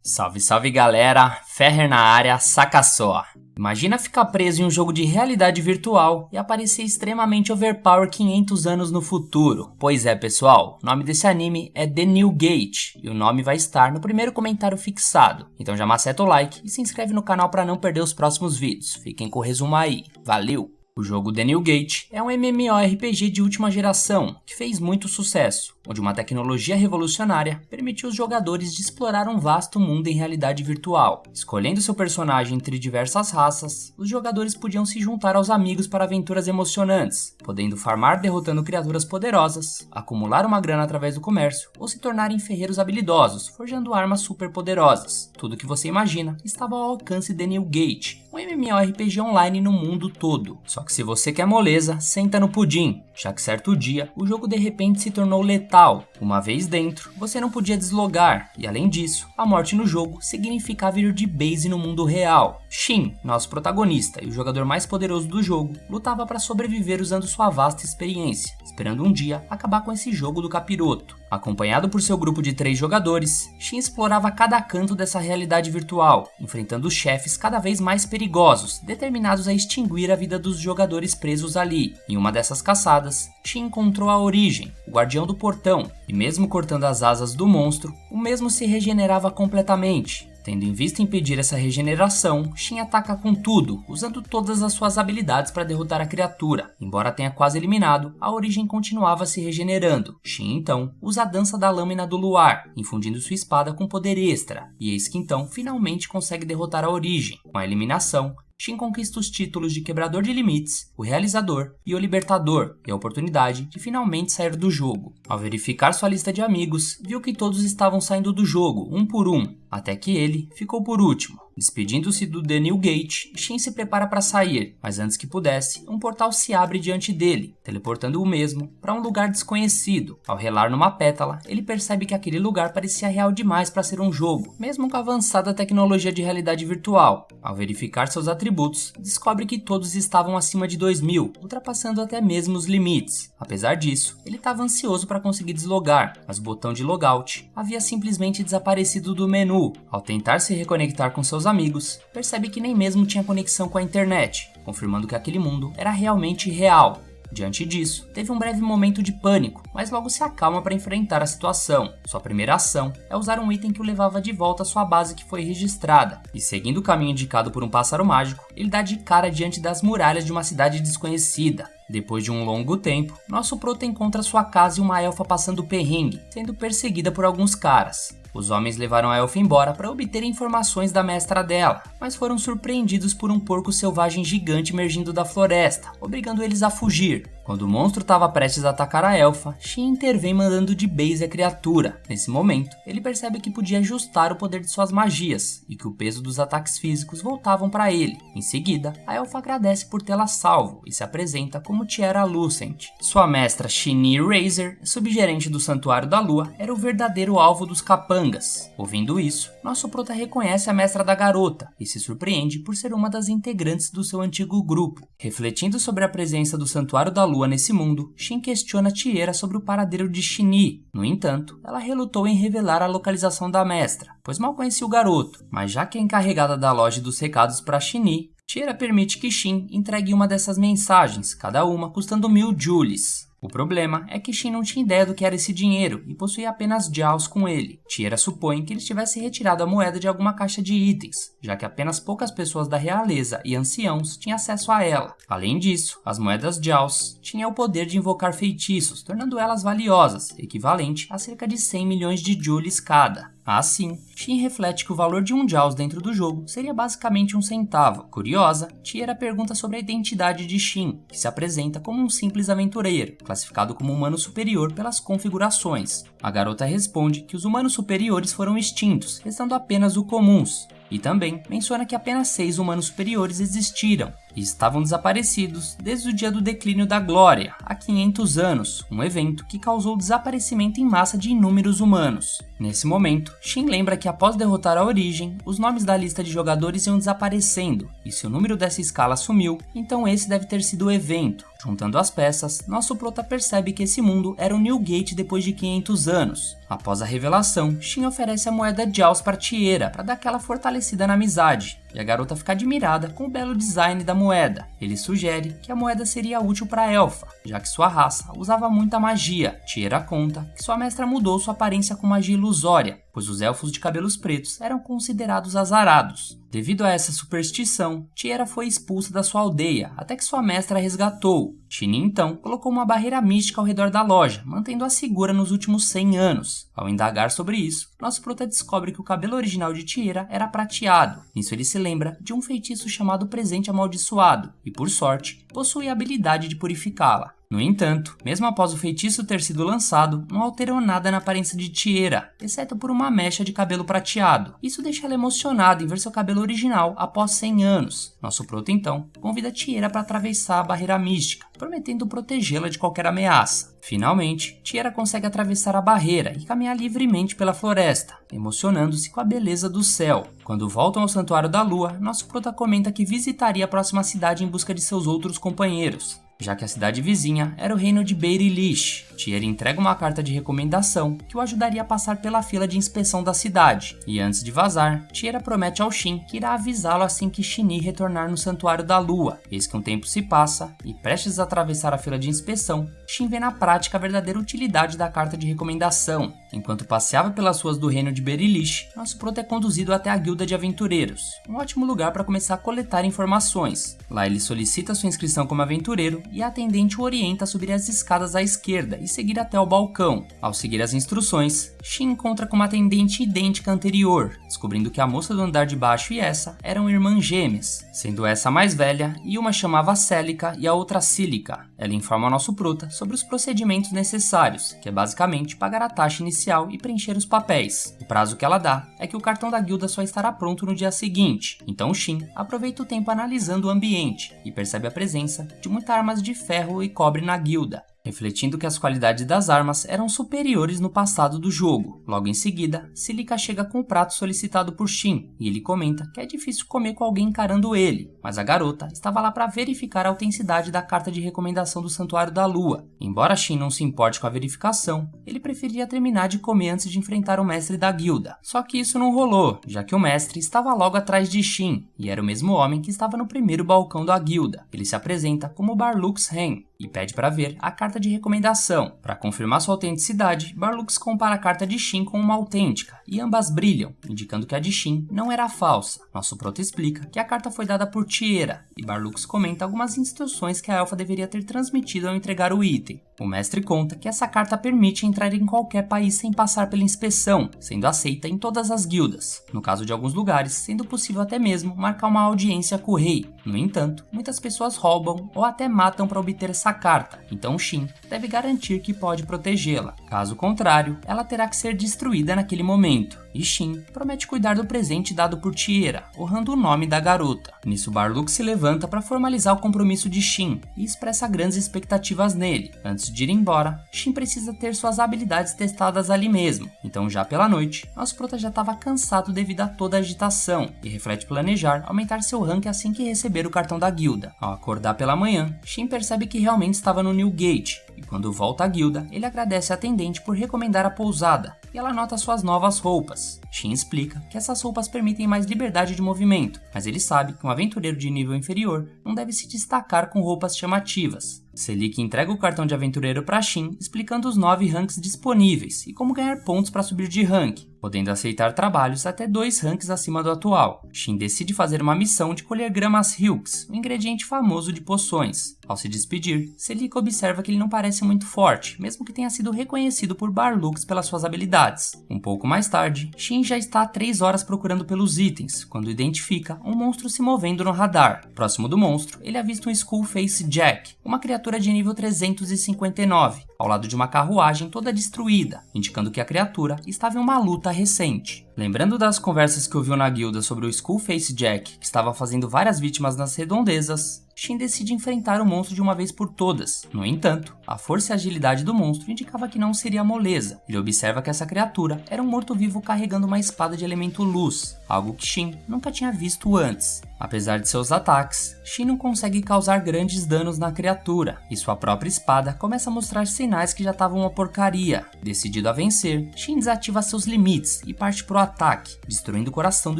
Salve, salve galera, Ferrer na área, saca só. Imagina ficar preso em um jogo de realidade virtual e aparecer extremamente overpower 500 anos no futuro. Pois é pessoal, o nome desse anime é The New Gate e o nome vai estar no primeiro comentário fixado. Então já maceta o like e se inscreve no canal para não perder os próximos vídeos. Fiquem com o resumo aí, valeu! O jogo The New Gate é um MMORPG de última geração, que fez muito sucesso, onde uma tecnologia revolucionária permitiu os jogadores de explorar um vasto mundo em realidade virtual. Escolhendo seu personagem entre diversas raças, os jogadores podiam se juntar aos amigos para aventuras emocionantes, podendo farmar derrotando criaturas poderosas, acumular uma grana através do comércio ou se tornarem ferreiros habilidosos, forjando armas super poderosas. Tudo que você imagina estava ao alcance de New Gate, um MMORPG online no mundo todo. Só que se você quer moleza, senta no pudim, já que certo dia o jogo de repente se tornou letal. Uma vez dentro, você não podia deslogar, e além disso, a morte no jogo significava ir de base no mundo real. Shin, nosso protagonista e o jogador mais poderoso do jogo, lutava para sobreviver usando sua vasta experiência, esperando um dia acabar com esse jogo do capiroto. Acompanhado por seu grupo de 3 jogadores, Shin explorava cada canto dessa realidade virtual, enfrentando chefes cada vez mais perigosos, determinados a extinguir a vida dos jogadores presos ali. Em uma dessas caçadas, Shin encontrou a Origem, o guardião do portão, e mesmo cortando as asas do monstro, o mesmo se regenerava completamente. Tendo em vista impedir essa regeneração, Shin ataca com tudo, usando todas as suas habilidades para derrotar a criatura. Embora tenha quase eliminado, a Origem continuava se regenerando. Shin então usa a dança da lâmina do luar, infundindo sua espada com poder extra, e eis que então finalmente consegue derrotar a Origem. Com a eliminação, Shin conquista os títulos de Quebrador de Limites, o Realizador e o Libertador, e a oportunidade de finalmente sair do jogo. Ao verificar sua lista de amigos, viu que todos estavam saindo do jogo, um por um, até que ele ficou por último. Despedindo-se do The New Gate, Shin se prepara para sair, mas antes que pudesse, um portal se abre diante dele, teleportando o mesmo para um lugar desconhecido. Ao relar numa pétala, ele percebe que aquele lugar parecia real demais para ser um jogo, mesmo com a avançada tecnologia de realidade virtual. Ao verificar seus atributos, descobre que todos estavam acima de 2000, ultrapassando até mesmo os limites. Apesar disso, ele estava ansioso para conseguir deslogar, mas o botão de logout havia simplesmente desaparecido do menu. Ao tentar se reconectar com seus amigos, percebe que nem mesmo tinha conexão com a internet, confirmando que aquele mundo era realmente real. Diante disso, teve um breve momento de pânico, mas logo se acalma para enfrentar a situação. Sua primeira ação é usar um item que o levava de volta à sua base que foi registrada, e seguindo o caminho indicado por um pássaro mágico, ele dá de cara diante das muralhas de uma cidade desconhecida. Depois de um longo tempo, nosso prota encontra sua casa e uma elfa passando perrengue, sendo perseguida por alguns caras. Os homens levaram a elfa embora para obter informações da mestra dela, mas foram surpreendidos por um porco selvagem gigante emergindo da floresta, obrigando eles a fugir. Quando o monstro estava prestes a atacar a elfa, Shin intervém mandando de base a criatura. Nesse momento, ele percebe que podia ajustar o poder de suas magias, e que o peso dos ataques físicos voltavam para ele. Em seguida, a elfa agradece por tê-la salvo e se apresenta como Tiara Lucent. Sua mestra Shini Razor, subgerente do Santuário da Lua, era o verdadeiro alvo dos capangas. Ouvindo isso, nosso prota reconhece a mestra da garota e se surpreende por ser uma das integrantes do seu antigo grupo. Refletindo sobre a presença do Santuário da Lua nesse mundo, Shin questiona Tiera sobre o paradeiro de Shini. No entanto, ela relutou em revelar a localização da mestra, pois mal conhecia o garoto, mas já que é encarregada da loja dos recados para Shini, Tiera permite que Shin entregue uma dessas mensagens, cada uma custando 1000 Jules. O problema é que Shin não tinha ideia do que era esse dinheiro e possuía apenas Jaws com ele. Tiera supõe que ele tivesse retirado a moeda de alguma caixa de itens, já que apenas poucas pessoas da realeza e anciãos tinham acesso a ela. Além disso, as moedas Jaws tinham o poder de invocar feitiços, tornando elas valiosas, equivalente a cerca de 100 milhões de Jules cada. Assim, Shin reflete que o valor de um Jaws dentro do jogo seria basicamente um centavo. Curiosa, Tiera pergunta sobre a identidade de Shin, que se apresenta como um simples aventureiro, classificado como humano superior pelas configurações. A garota responde que os humanos superiores foram extintos, restando apenas os comuns. E também menciona que apenas 6 humanos superiores existiram e estavam desaparecidos desde o dia do declínio da glória, há 500 anos, um evento que causou o desaparecimento em massa de inúmeros humanos. Nesse momento, Shin lembra que após derrotar a Origem, os nomes da lista de jogadores iam desaparecendo, e se o número dessa escala sumiu, então esse deve ter sido o evento. Juntando as peças, nosso prota percebe que esse mundo era o New Gate depois de 500 anos. Após a revelação, Shin oferece a moeda Jaws para Tiera para dar aquela fortalecida na amizade, e a garota fica admirada com o belo design da moeda. Ele sugere que a moeda seria útil para a elfa, já que sua raça usava muita magia. Tiera conta que sua mestra mudou sua aparência com magia ilusória, pois os elfos de cabelos pretos eram considerados azarados. Devido a essa superstição, Tiera foi expulsa da sua aldeia, até que sua mestra a resgatou. Shin então colocou uma barreira mística ao redor da loja, mantendo-a segura nos últimos 100 anos. Ao indagar sobre isso, nosso prota descobre que o cabelo original de Tiera era prateado. Nisso ele se lembra de um feitiço chamado Presente Amaldiçoado, e por sorte, possui a habilidade de purificá-la. No entanto, mesmo após o feitiço ter sido lançado, não alterou nada na aparência de Tiera, exceto por uma mecha de cabelo prateado. Isso deixa ela emocionada em ver seu cabelo original após 100 anos. Nosso prota então convida Tiera para atravessar a barreira mística, prometendo protegê-la de qualquer ameaça. Finalmente, Tiera consegue atravessar a barreira e caminhar livremente pela floresta, emocionando-se com a beleza do céu. Quando voltam ao Santuário da Lua, nosso prota comenta que visitaria a próxima cidade em busca de seus outros companheiros, já que a cidade vizinha era o reino de Beirilish. Tiera entrega uma carta de recomendação que o ajudaria a passar pela fila de inspeção da cidade. E antes de vazar, Tiera promete ao Shin que irá avisá-lo assim que Shin'Yi retornar no Santuário da Lua. Eis que um tempo se passa e, prestes a atravessar a fila de inspeção, Shin vê na prática a verdadeira utilidade da carta de recomendação. Enquanto passeava pelas ruas do reino de Beirilish, nosso prota é conduzido até a Guilda de Aventureiros, um ótimo lugar para começar a coletar informações. Lá ele solicita sua inscrição como aventureiro e a atendente o orienta a subir as escadas à esquerda e seguir até o balcão. Ao seguir as instruções, Shin encontra com uma atendente idêntica à anterior, descobrindo que a moça do andar de baixo e essa eram irmãs gêmeas, sendo essa a mais velha e uma chamava Celica e a outra Sílica. Ela informa ao nosso prota sobre os procedimentos necessários, que é basicamente pagar a taxa inicial e preencher os papéis. O prazo que ela dá é que o cartão da guilda só estará pronto no dia seguinte, então Shin aproveita o tempo analisando o ambiente e percebe a presença de muitas armas de ferro e cobre na guilda, refletindo que as qualidades das armas eram superiores no passado do jogo. Logo em seguida, Sílica chega com o prato solicitado por Shin, e ele comenta que é difícil comer com alguém encarando ele, mas a garota estava lá para verificar a autenticidade da carta de recomendação do Santuário da Lua. Embora Shin não se importe com a verificação, ele preferia terminar de comer antes de enfrentar o mestre da guilda. Só que isso não rolou, já que o mestre estava logo atrás de Shin, e era o mesmo homem que estava no primeiro balcão da guilda. Ele se apresenta como Barlux Hen e pede para ver a carta de recomendação. Para confirmar sua autenticidade, Barlux compara a carta de Shin com uma autêntica, e ambas brilham, indicando que a de Shin não era falsa. Nosso prota explica que a carta foi dada por Tiera, e Barlux comenta algumas instruções que a elfa deveria ter transmitido ao entregar o item. O mestre conta que essa carta permite entrar em qualquer país sem passar pela inspeção, sendo aceita em todas as guildas. No caso de alguns lugares, sendo possível até mesmo marcar uma audiência com o rei. No entanto, muitas pessoas roubam ou até matam para obter essa carta, então Shin deve garantir que pode protegê-la. Caso contrário, ela terá que ser destruída naquele momento. E Shin promete cuidar do presente dado por Tiera, honrando o nome da garota. Nisso, Barlux se levanta para formalizar o compromisso de Shin e expressa grandes expectativas nele. Antes de ir embora, Shin precisa ter suas habilidades testadas ali mesmo. Então, já pela noite, nosso prota já estava cansado devido a toda a agitação e reflete planejar aumentar seu rank assim que receber o cartão da guilda. Ao acordar pela manhã, Shin percebe que realmente estava no New Gate, e quando volta à guilda, ele agradece a atendente por recomendar a pousada, e ela nota suas novas roupas. Shin explica que essas roupas permitem mais liberdade de movimento, mas ele sabe que um aventureiro de nível inferior não deve se destacar com roupas chamativas. Celica entrega o cartão de aventureiro para Shin, explicando os 9 ranks disponíveis e como ganhar pontos para subir de rank, podendo aceitar trabalhos até 2 ranks acima do atual. Shin decide fazer uma missão de colher gramas Hilks, um ingrediente famoso de poções. Ao se despedir, Celica observa que ele não parece muito forte, mesmo que tenha sido reconhecido por Barlux pelas suas habilidades. Um pouco mais tarde, Shin já está há 3 horas procurando pelos itens, quando identifica um monstro se movendo no radar. Próximo do monstro, ele avista um Skullface Jack, uma criatura de nível 359, ao lado de uma carruagem toda destruída, indicando que a criatura estava em uma luta recente. Lembrando das conversas que ouviu na guilda sobre o Skullface Jack, que estava fazendo várias vítimas nas redondezas, Shin decide enfrentar o monstro de uma vez por todas. No entanto, a força e a agilidade do monstro indicava que não seria moleza. Ele observa que essa criatura era um morto-vivo carregando uma espada de elemento luz, algo que Shin nunca tinha visto antes. Apesar de seus ataques, Shin não consegue causar grandes danos na criatura, e sua própria espada começa a mostrar sinais que já estavam uma porcaria. Decidido a vencer, Shin desativa seus limites e parte pro ataque, destruindo o coração do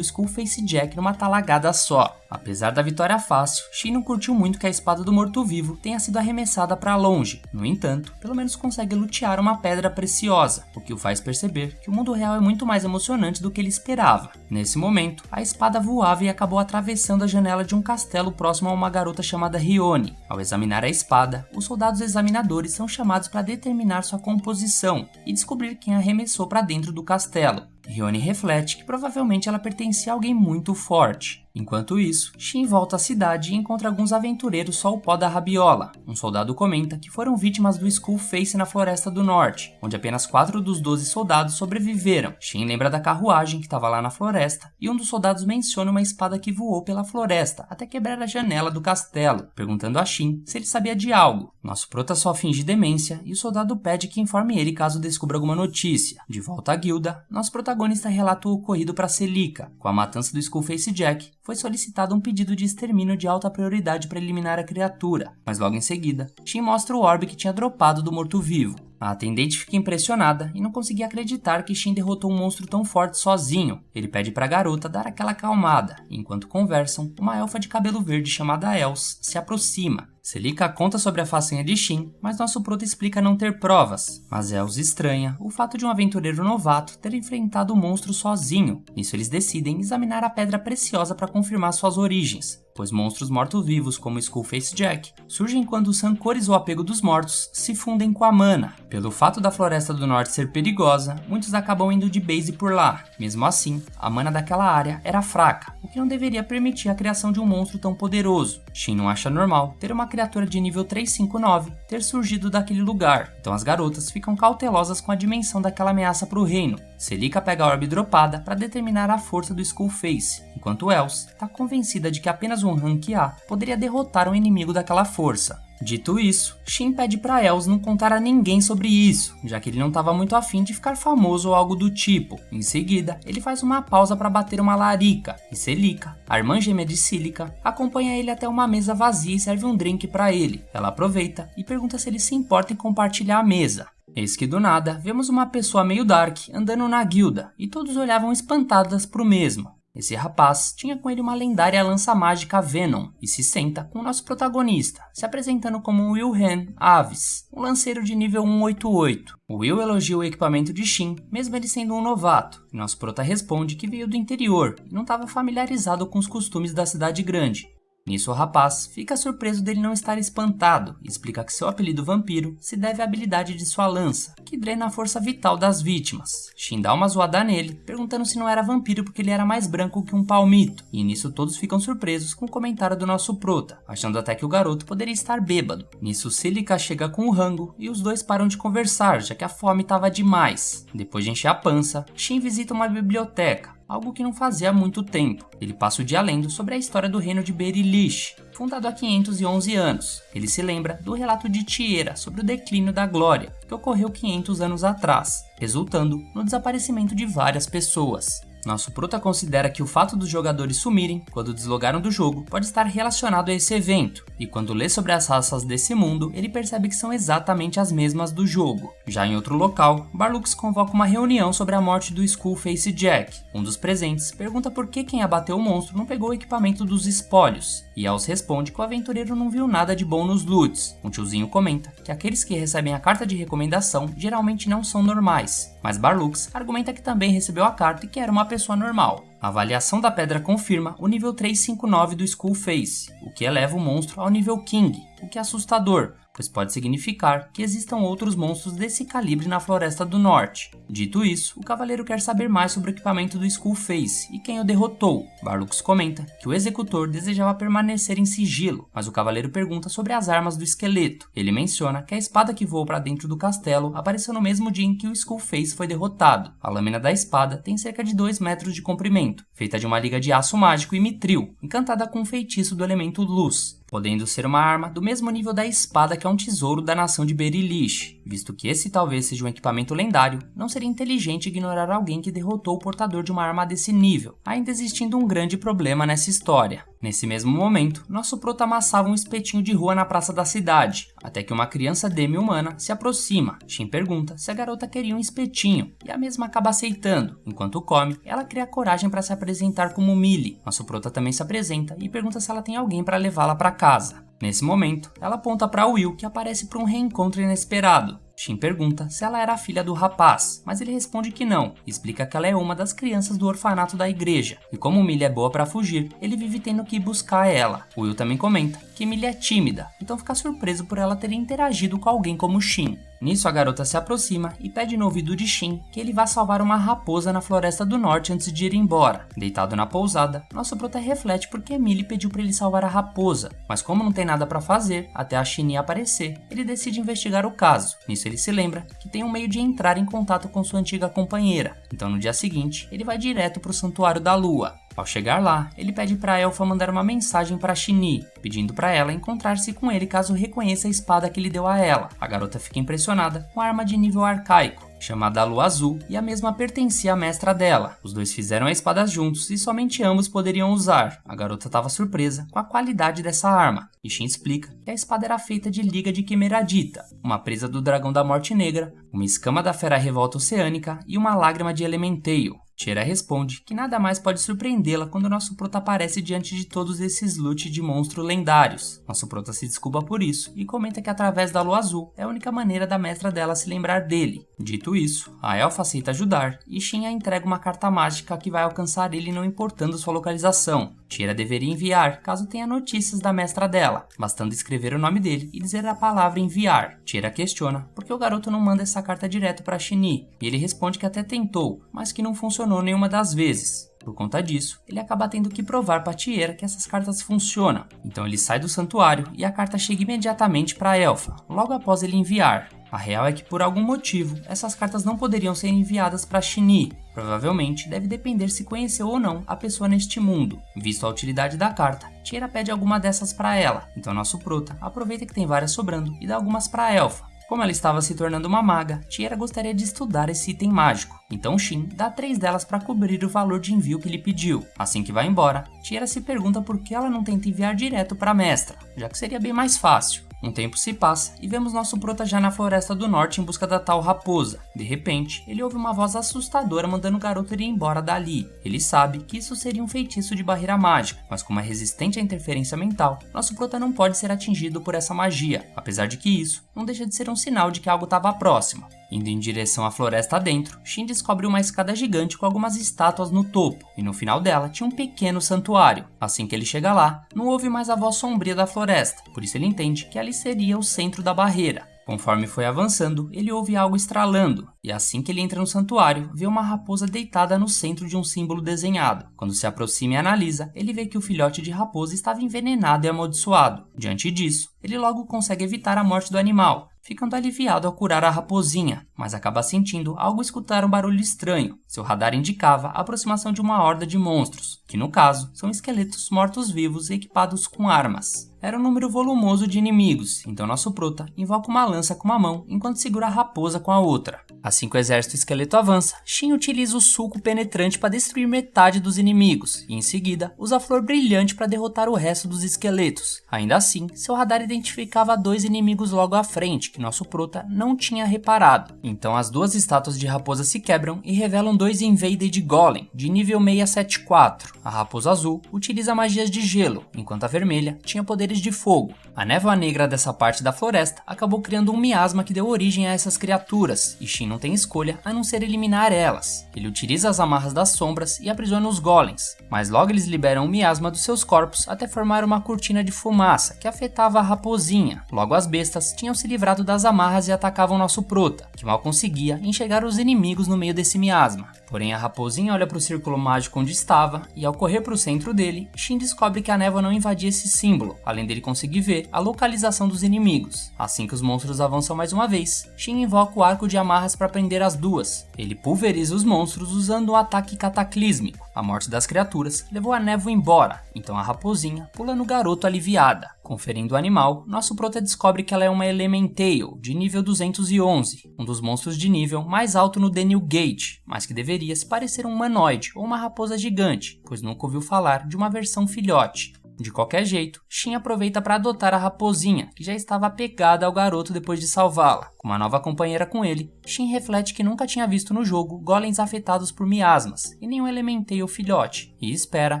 Skullface Jack numa talagada só. Apesar da vitória fácil, Shin não curtiu muito que a espada do morto-vivo tenha sido arremessada para longe. No entanto, pelo menos consegue lutear uma pedra preciosa, o que o faz perceber que o mundo real é muito mais emocionante do que ele esperava. Nesse momento, a espada voava e acabou atravessando a janela de um castelo próximo a uma garota chamada Rione. Ao examinar a espada, os soldados examinadores são chamados para determinar sua composição e descobrir quem a arremessou para dentro do castelo. Rione reflete que provavelmente ela pertencia a alguém muito forte. Enquanto isso, Shin volta à cidade e encontra alguns aventureiros só o pó da rabiola. Um soldado comenta que foram vítimas do Skullface na Floresta do Norte, onde apenas 4 dos 12 soldados sobreviveram. Shin lembra da carruagem que estava lá na floresta, e um dos soldados menciona uma espada que voou pela floresta até quebrar a janela do castelo, perguntando a Shin se ele sabia de algo. Nosso prota só finge demência e o soldado pede que informe ele caso descubra alguma notícia. De volta à guilda, nosso protagonista relata o ocorrido para Celica. Com a matança do Skullface Jack, foi solicitado um pedido de extermínio de alta prioridade para eliminar a criatura, mas logo em seguida, Shin mostra o orbe que tinha dropado do morto-vivo. A atendente fica impressionada e não conseguia acreditar que Shin derrotou um monstro tão forte sozinho. Ele pede para a garota dar aquela acalmada, e enquanto conversam, uma elfa de cabelo verde chamada Els se aproxima. Celica conta sobre a façanha de Shin, mas nosso prota explica não ter provas. Mas Els estranha o fato de um aventureiro novato ter enfrentado o monstro sozinho. Nisso eles decidem examinar a pedra preciosa para confirmar suas origens, pois monstros mortos-vivos como Skullface Jack surgem quando os rancores ou apego dos mortos se fundem com a mana. Pelo fato da Floresta do Norte ser perigosa, muitos acabam indo de base por lá. Mesmo assim, a mana daquela área era fraca, o que não deveria permitir a criação de um monstro tão poderoso. Shin não acha normal ter uma criatura de nível 359 ter surgido daquele lugar, então as garotas ficam cautelosas com a dimensão daquela ameaça para o reino. Celica pega a orbe dropada para determinar a força do Skullface, enquanto Els está convencida de que apenas um rank A poderia derrotar um inimigo daquela força. Dito isso, Shin pede para Els não contar a ninguém sobre isso, já que ele não estava muito afim de ficar famoso ou algo do tipo. Em seguida, ele faz uma pausa para bater uma larica, e Celica, a irmã gêmea de Celica, acompanha ele até uma mesa vazia e serve um drink para ele. Ela aproveita e pergunta se ele se importa em compartilhar a mesa. Eis que do nada, vemos uma pessoa meio dark andando na guilda, e todos olhavam espantadas pro mesmo. Esse rapaz tinha com ele uma lendária lança mágica Venom e se senta com o nosso protagonista, se apresentando como Wilhelm Aves, um lanceiro de nível 188. O Will elogia o equipamento de Shin, mesmo ele sendo um novato, e nosso prota responde que veio do interior e não estava familiarizado com os costumes da cidade grande. Nisso o rapaz fica surpreso dele não estar espantado e explica que seu apelido vampiro se deve à habilidade de sua lança, que drena a força vital das vítimas. Shin dá uma zoada nele, perguntando se não era vampiro porque ele era mais branco que um palmito, e nisso todos ficam surpresos com o comentário do nosso prota, achando até que o garoto poderia estar bêbado. Nisso Celica chega com o rango e os dois param de conversar, já que a fome estava demais. Depois de encher a pança, Shin visita uma biblioteca, algo que não fazia há muito tempo. Ele passa o dia lendo sobre a história do reino de Berilish, fundado há 511 anos. Ele se lembra do relato de Tiera sobre o declínio da glória, que ocorreu 500 anos atrás, resultando no desaparecimento de várias pessoas. Nosso prota considera que o fato dos jogadores sumirem quando deslogaram do jogo pode estar relacionado a esse evento, e quando lê sobre as raças desse mundo, ele percebe que são exatamente as mesmas do jogo. Já em outro local, Barlux convoca uma reunião sobre a morte do Skullface Jack. Um dos presentes pergunta por que quem abateu o monstro não pegou o equipamento dos espólios, e Els responde que o aventureiro não viu nada de bom nos loots. Um tiozinho comenta que aqueles que recebem a carta de recomendação geralmente não são normais, mas Barlux argumenta que também recebeu a carta e que era uma pessoa normal. A avaliação da pedra confirma o nível 359 do Skullface, o que eleva o monstro ao nível King, o que é assustador, pois pode significar que existam outros monstros desse calibre na Floresta do Norte. Dito isso, o cavaleiro quer saber mais sobre o equipamento do Skullface e quem o derrotou. Barlux comenta que o executor desejava permanecer em sigilo, mas o cavaleiro pergunta sobre as armas do esqueleto. Ele menciona que a espada que voou para dentro do castelo apareceu no mesmo dia em que o Skullface foi derrotado. A lâmina da espada tem cerca de 2 metros de comprimento, feita de uma liga de aço mágico e mitril, encantada com um feitiço do elemento luz. podendo ser uma arma do mesmo nível da espada que é um tesouro da nação de Berilish. Visto que esse talvez seja um equipamento lendário, não seria inteligente ignorar alguém que derrotou o portador de uma arma desse nível, ainda existindo um grande problema nessa história. Nesse mesmo momento, nosso prota amassava um espetinho de rua na praça da cidade, até que uma criança demi-humana se aproxima. Shin pergunta se a garota queria um espetinho, e a mesma acaba aceitando. Enquanto come, ela cria coragem para se apresentar como Millie. Nosso prota também se apresenta e pergunta se ela tem alguém para levá-la para casa. Nesse momento, ela aponta para Will, que aparece para um reencontro inesperado. Shin pergunta se ela era a filha do rapaz, mas ele responde que não, e explica que ela é uma das crianças do orfanato da igreja, e como Millie é boa para fugir, ele vive tendo que ir buscar ela. Will também comenta que Millie é tímida, então fica surpreso por ela ter interagido com alguém como Shin. Nisso a garota se aproxima e pede no ouvido de Shin que ele vá salvar uma raposa na floresta do norte antes de ir embora. Deitado na pousada, nosso prota reflete porque Millie pediu para ele salvar a raposa, mas como não tem nada para fazer até a Shin aparecer, ele decide investigar o caso. Nisso ele se lembra que tem um meio de entrar em contato com sua antiga companheira, então no dia seguinte ele vai direto para o Santuário da Lua. Ao chegar lá, ele pede para a elfa mandar uma mensagem para Shin, pedindo para ela encontrar-se com ele caso reconheça a espada que ele deu a ela. A garota fica impressionada com a arma de nível arcaico, chamada Lua Azul, e a mesma pertencia à mestra dela. Os dois fizeram a espada juntos e somente ambos poderiam usar. A garota estava surpresa com a qualidade dessa arma, e Shin explica que a espada era feita de liga de Quimeradita, uma presa do dragão da morte negra, uma escama da fera revolta oceânica e uma lágrima de Elementeio. Tieira responde que nada mais pode surpreendê-la quando nosso prota aparece diante de todos esses loot de monstros lendários. Nosso prota se desculpa por isso e comenta que através da Lua Azul é a única maneira da mestra dela se lembrar dele. Dito isso, a elfa aceita ajudar e Shin a entrega uma carta mágica que vai alcançar ele não importando sua localização. Tieira deveria enviar caso tenha notícias da mestra dela, bastando escrever o nome dele e dizer a palavra enviar. Tieira questiona por que o garoto não manda essa carta direto para Shin, e ele responde que até tentou, mas que não funcionou nenhuma das vezes. Por conta disso, ele acaba tendo que provar para Tieira que essas cartas funcionam. Então ele sai do santuário e a carta chega imediatamente para a elfa, logo após ele enviar. A real é que por algum motivo, essas cartas não poderiam ser enviadas para Shin. Provavelmente deve depender se conheceu ou não a pessoa neste mundo. Visto a utilidade da carta, Tieira pede alguma dessas para ela, então nosso prota aproveita que tem várias sobrando e dá algumas para a elfa. Como ela estava se tornando uma maga, Tieira gostaria de estudar esse item mágico, então Shin dá 3 delas para cobrir o valor de envio que ele pediu. Assim que vai embora, Tieira se pergunta por que ela não tenta enviar direto para a mestra, já que seria bem mais fácil. Um tempo se passa e vemos nosso prota já na floresta do norte em busca da tal raposa. De repente, ele ouve uma voz assustadora mandando o garoto ir embora dali. Ele sabe que isso seria um feitiço de barreira mágica, mas como é resistente à interferência mental, nosso prota não pode ser atingido por essa magia, apesar de que isso não deixa de ser um sinal de que algo estava próximo. Indo em direção à floresta adentro, Shin descobre uma escada gigante com algumas estátuas no topo, e no final dela tinha um pequeno santuário. Assim que ele chega lá, não ouve mais a voz sombria da floresta, por isso ele entende que ali seria o centro da barreira. Conforme foi avançando, ele ouve algo estralando, e assim que ele entra no santuário, vê uma raposa deitada no centro de um símbolo desenhado. Quando se aproxima e analisa, ele vê que o filhote de raposa estava envenenado e amaldiçoado. Diante disso, ele logo consegue evitar a morte do animal, ficando aliviado ao curar a raposinha, mas acaba sentindo algo escutar um barulho estranho. Seu radar indicava a aproximação de uma horda de monstros, que no caso são esqueletos mortos-vivos equipados com armas. Era um número volumoso de inimigos, então nosso prota invoca uma lança com uma mão enquanto segura a raposa com a outra. Assim que o exército esqueleto avança, Shin utiliza o sulco penetrante para destruir metade dos inimigos, e em seguida usa a flor brilhante para derrotar o resto dos esqueletos. Ainda assim, seu radar identificava 2 inimigos logo à frente, que nosso prota não tinha reparado. Então as 2 estátuas de raposa se quebram e revelam 2 Invaded Golem, de nível 674. A raposa azul utiliza magias de gelo, enquanto a vermelha tinha poderes de fogo. A névoa negra dessa parte da floresta acabou criando um miasma que deu origem a essas criaturas, e Shin não tem escolha a não ser eliminar elas. Ele utiliza as amarras das sombras e aprisiona os golems, mas logo eles liberam o miasma dos seus corpos até formar uma cortina de fumaça que afetava a raposinha. Logo as bestas tinham se livrado das amarras e atacavam nosso prota, que mal conseguia enxergar os inimigos no meio desse miasma. Porém a raposinha olha para o círculo mágico onde estava e ao correr para o centro dele, Shin descobre que a névoa não invadia esse símbolo, além dele conseguir ver a localização dos inimigos. Assim que os monstros avançam mais uma vez, Shin invoca o arco de amarras para prender as 2. Ele pulveriza os monstros usando um ataque cataclísmico. A morte das criaturas levou a névoa embora, então a raposinha pula no garoto aliviada. Conferindo o animal, nosso prota descobre que ela é uma Elemental, de nível 211, um dos monstros de nível mais alto no Daniel Gate, mas que deveria se parecer um humanoide ou uma raposa gigante, pois nunca ouviu falar de uma versão filhote. De qualquer jeito, Shin aproveita para adotar a raposinha, que já estava apegada ao garoto depois de salvá-la. Com uma nova companheira com ele, Shin reflete que nunca tinha visto no jogo golems afetados por miasmas e nenhum Elemental filhote, e espera